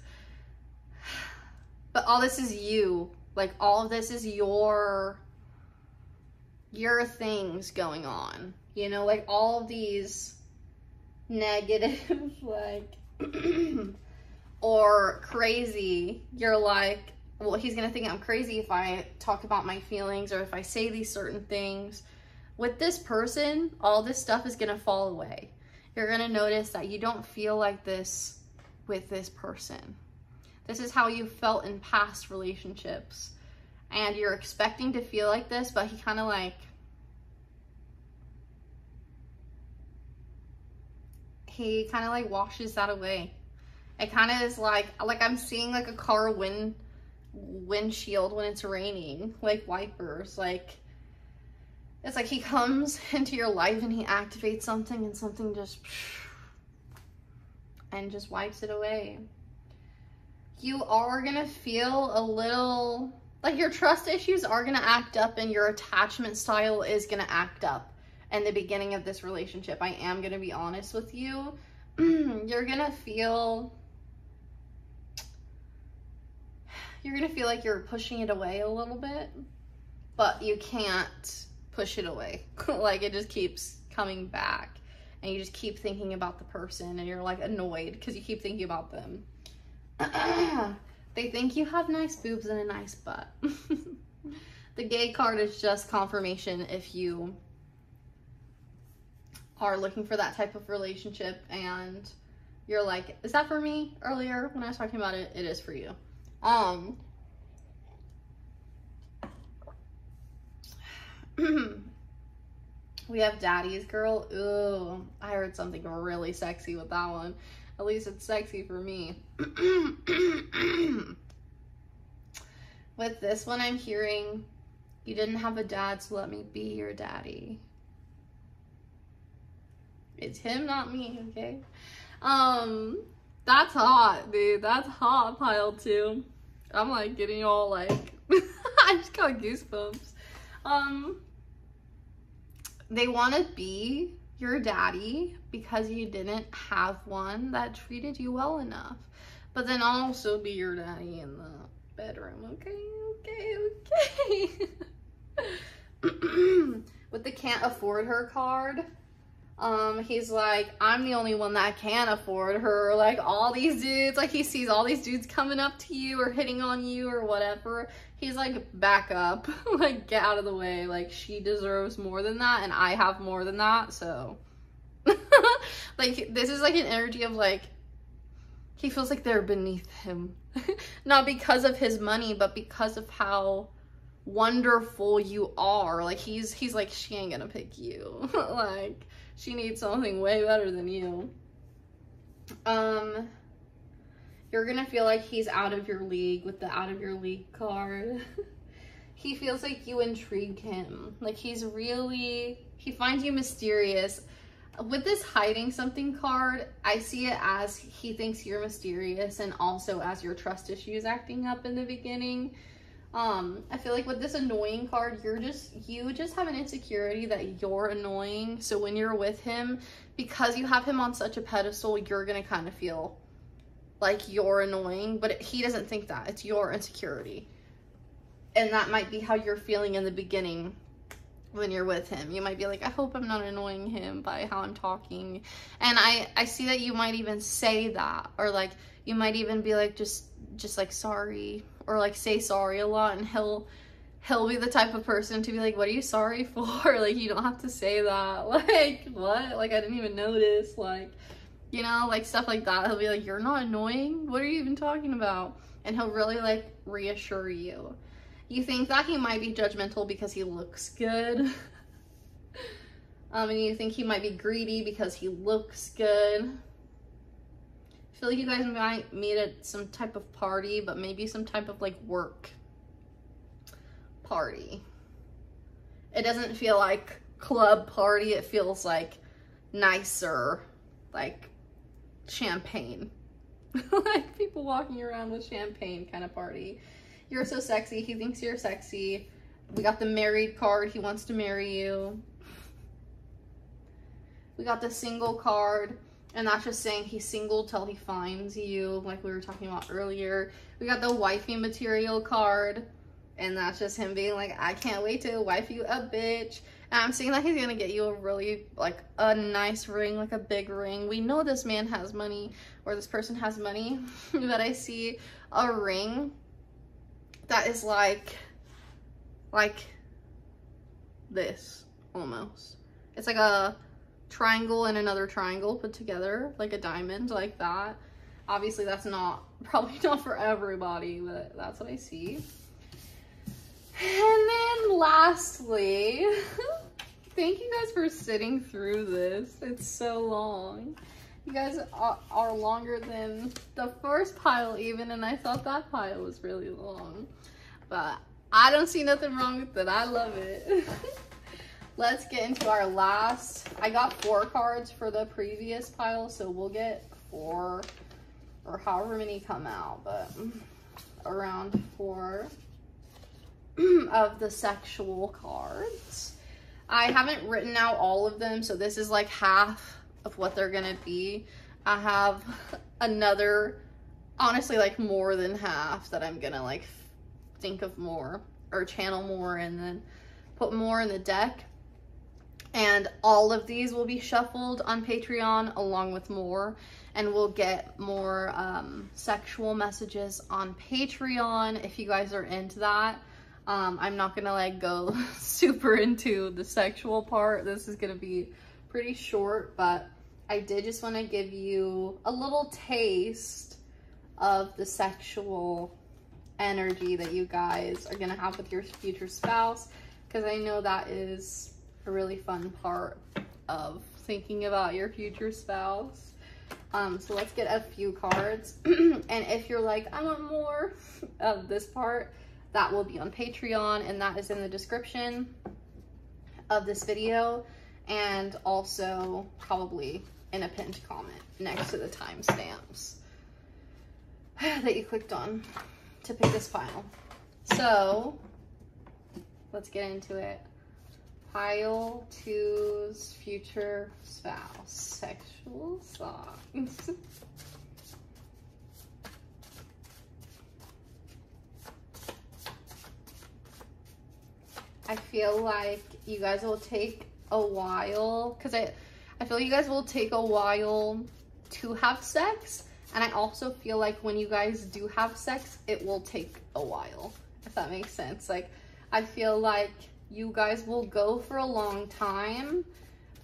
But all this is you. Like, all of this is your things going on. You know, like all of these negative, like, or crazy, you're like, well, he's gonna think I'm crazy if I talk about my feelings or if I say these certain things. With this person, all this stuff is gonna fall away. You're gonna notice that you don't feel like this with this person. This is how you felt in past relationships. And you're expecting to feel like this, but he kind of like, washes that away. It kind of is like I'm seeing like a car windshield when it's raining, like wipers. Like, it's like he comes into your life and he activates something and something just wipes it away. You are gonna feel a little like your trust issues are gonna act up and your attachment style is gonna act up in the beginning of this relationship. I am gonna be honest with you. You're gonna feel like you're pushing it away a little bit, but you can't push it away. Like, it just keeps coming back and you just keep thinking about the person and you're like annoyed because you keep thinking about them. They think you have nice boobs and a nice butt. The gay card is just confirmation if you are looking for that type of relationship and you're like, is that for me? Earlier when I was talking about it, it is for you. We have Daddy's Girl. Ooh, I heard something really sexy with that one. At least it's sexy for me. With this one, I'm hearing, you didn't have a dad, so let me be your daddy. It's him, not me, okay? That's hot, dude. That's hot, pile 2. I'm like getting all like, I just got goosebumps. They want to be your daddy because you didn't have one that treated you well enough. But then also be your daddy in the bedroom, okay? With the can't afford her card, he's like, I'm the only one that can afford her. Like, all these dudes, like, he sees all these dudes coming up to you or hitting on you or whatever. He's like, back up. Like, get out of the way. Like, she deserves more than that and I have more than that, so. Like, this is like an energy of like, he feels like they're beneath him. Not because of his money, but because of how wonderful you are. Like, he's like, she ain't gonna pick you. Like, she needs something way better than you. You're gonna feel like he's out of your league with the out of your league card. He feels like you intrigue him. Like, he finds you mysterious. With this hiding something card, I see it as he thinks you're mysterious and also as your trust issues acting up in the beginning. I feel like with this annoying card, you just have an insecurity that you're annoying. So when you're with him, because you have him on such a pedestal, you're gonna kind of feel like you're annoying, but he doesn't think that. It's your insecurity. And that might be how you're feeling in the beginning when you're with him. You might be like, I hope I'm not annoying him by how I'm talking. And I see that you might even say that, or like you might even be like, just like sorry, or like say sorry a lot, and he'll be the type of person to be like, what are you sorry for? Like, you don't have to say that. Like, what? Like, I didn't even notice. Like, you know, like stuff like that. He'll be like, you're not annoying? What are you even talking about? And he'll really like reassure you. You think that he might be judgmental because he looks good. And you think he might be greedy because he looks good. I feel like you guys might meet at some type of party, but maybe some type of like work party. It doesn't feel like club party. It feels like nicer, like champagne. Like people walking around with champagne kind of party. You're so sexy. He thinks you're sexy. We got the married card. He wants to marry you. We got the single card, and that's just saying he's single till he finds you, like we were talking about earlier. We got the wifey material card, and that's just him being like, I can't wait to wife you a bitch. And I'm seeing that he's gonna get you a really, like, a nice ring, like a big ring. We know this man has money, or this person has money, but I see a ring that is like this almost. It's like a triangle and another triangle put together, like a diamond, like that. Obviously that's probably not for everybody, but that's what I see. And then lastly, thank you guys for sitting through this. It's so long. You guys are longer than the first pile even, and I thought that pile was really long. But I don't see nothing wrong with it. I love it. Let's get into our last. I got 4 cards for the previous pile, so we'll get 4 or however many come out, but around 4 of the sexual cards. I haven't written out all of them, so this is like half of what they're gonna be. I have another, honestly, like more than half that I'm gonna like think of more or channel more and then put more in the deck. And all of these will be shuffled on Patreon along with more, and we'll get more sexual messages on Patreon if you guys are into that. I'm not gonna like go super into the sexual part. This is gonna be pretty short, but I did just want to give you a little taste of the sexual energy that you guys are gonna have with your future spouse, because I know that is a really fun part of thinking about your future spouse. So let's get a few cards. And if you're like, I want more of this part, that will be on Patreon, and that is in the description of this video, and also probably in a pinned comment next to the timestamps that you clicked on to pick this pile. So let's get into it. Pile 2's future spouse, sexual signs. I feel like you guys will take a while, because I feel you guys will take a while to have sex, and I also feel like when you guys do have sex, it will take a while, if that makes sense. Like, I feel like you guys will go for a long time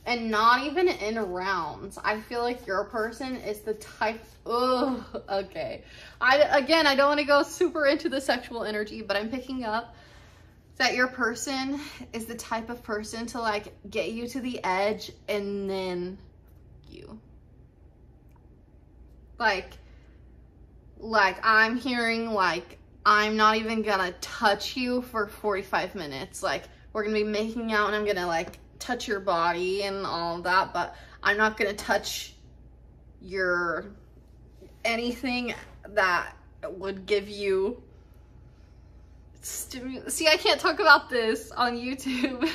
and not even in rounds. I feel like your person is the type, oh, okay. Again, I don't want to go super into the sexual energy, but I'm picking up that your person is the type of person to like get you to the edge and then you. Like I'm hearing like, I'm not even gonna touch you for 45 minutes. Like, we're gonna be making out and I'm gonna like touch your body and all of that, but I'm not gonna touch your anything that would give you see, I can't talk about this on YouTube.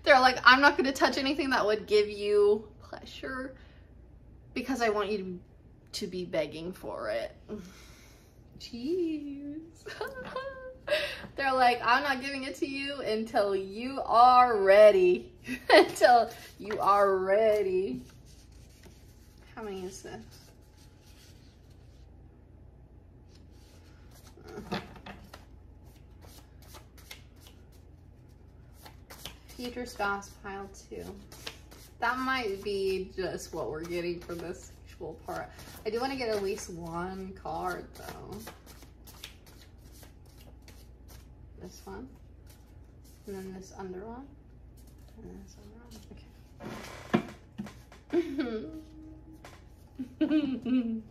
They're like, I'm not gonna touch anything that would give you pleasure because I want you to be begging for it. Jeez. They're like, I'm not giving it to you until you are ready. Until you are ready. How many is this? Future spouse pile 2. That might be just what we're getting for this sexual part. I do want to get at least 1 card though. This one, and then this under one, and then this under one. Okay.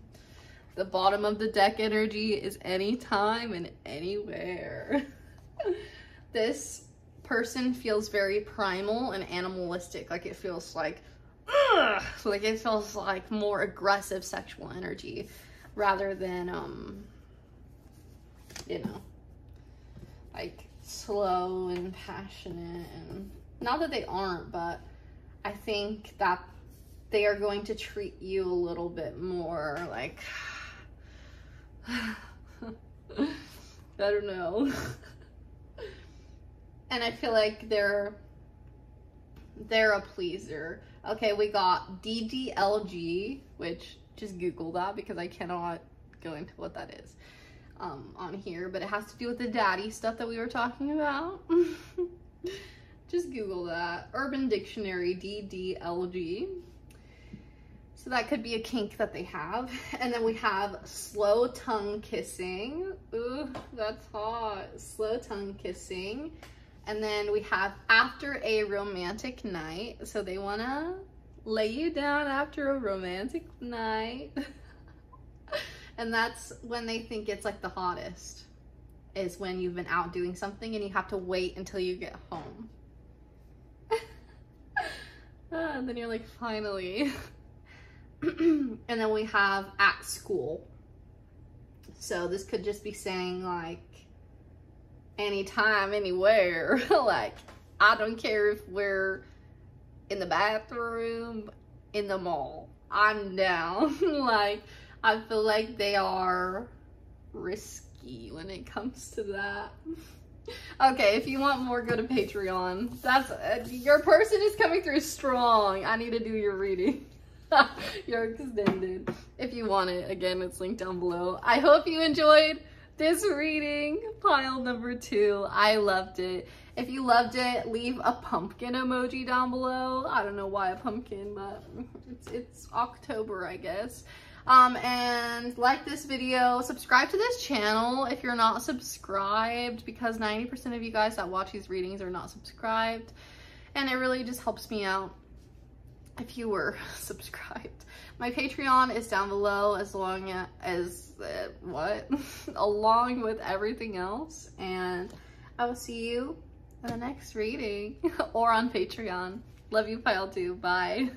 The bottom of the deck energy is anytime and anywhere. This person feels very primal and animalistic. Like, it feels like, ugh! Like, it feels like more aggressive sexual energy rather than, you know, like slow and passionate. And not that they aren't, but I think that they are going to treat you a little bit more like, I don't know. And I feel like they're a pleaser. Okay, we got DDLG, which just Google that because I cannot go into what that is. on here, but it has to do with the daddy stuff that we were talking about. Just Google that. Urban Dictionary, DDLG. So that could be a kink that they have. And then we have slow tongue kissing. Ooh, that's hot. Slow tongue kissing. And then we have after a romantic night. So they want to lay you down after a romantic night. And that's when they think it's like the hottest, is when you've been out doing something and you have to wait until you get home. And then you're like, finally. And then we have at school. So this could just be saying like anytime, anywhere. Like, I don't care if we're in the bathroom, in the mall, I'm down. Like, I feel like they are risky when it comes to that. Okay, if you want more, go to Patreon. That's your person is coming through strong. I need to do your reading. You're extended. If you want it, again, it's linked down below. I hope you enjoyed this reading, pile number 2. I loved it. If you loved it, leave a pumpkin emoji down below. I don't know why a pumpkin, but it's October, I guess. And like this video, subscribe to this channel if you're not subscribed, because 90% of you guys that watch these readings are not subscribed, and it really just helps me out if you were subscribed. My Patreon is down below, as long as along with everything else, and I will see you in the next reading or on Patreon. Love you, pile 2. Bye.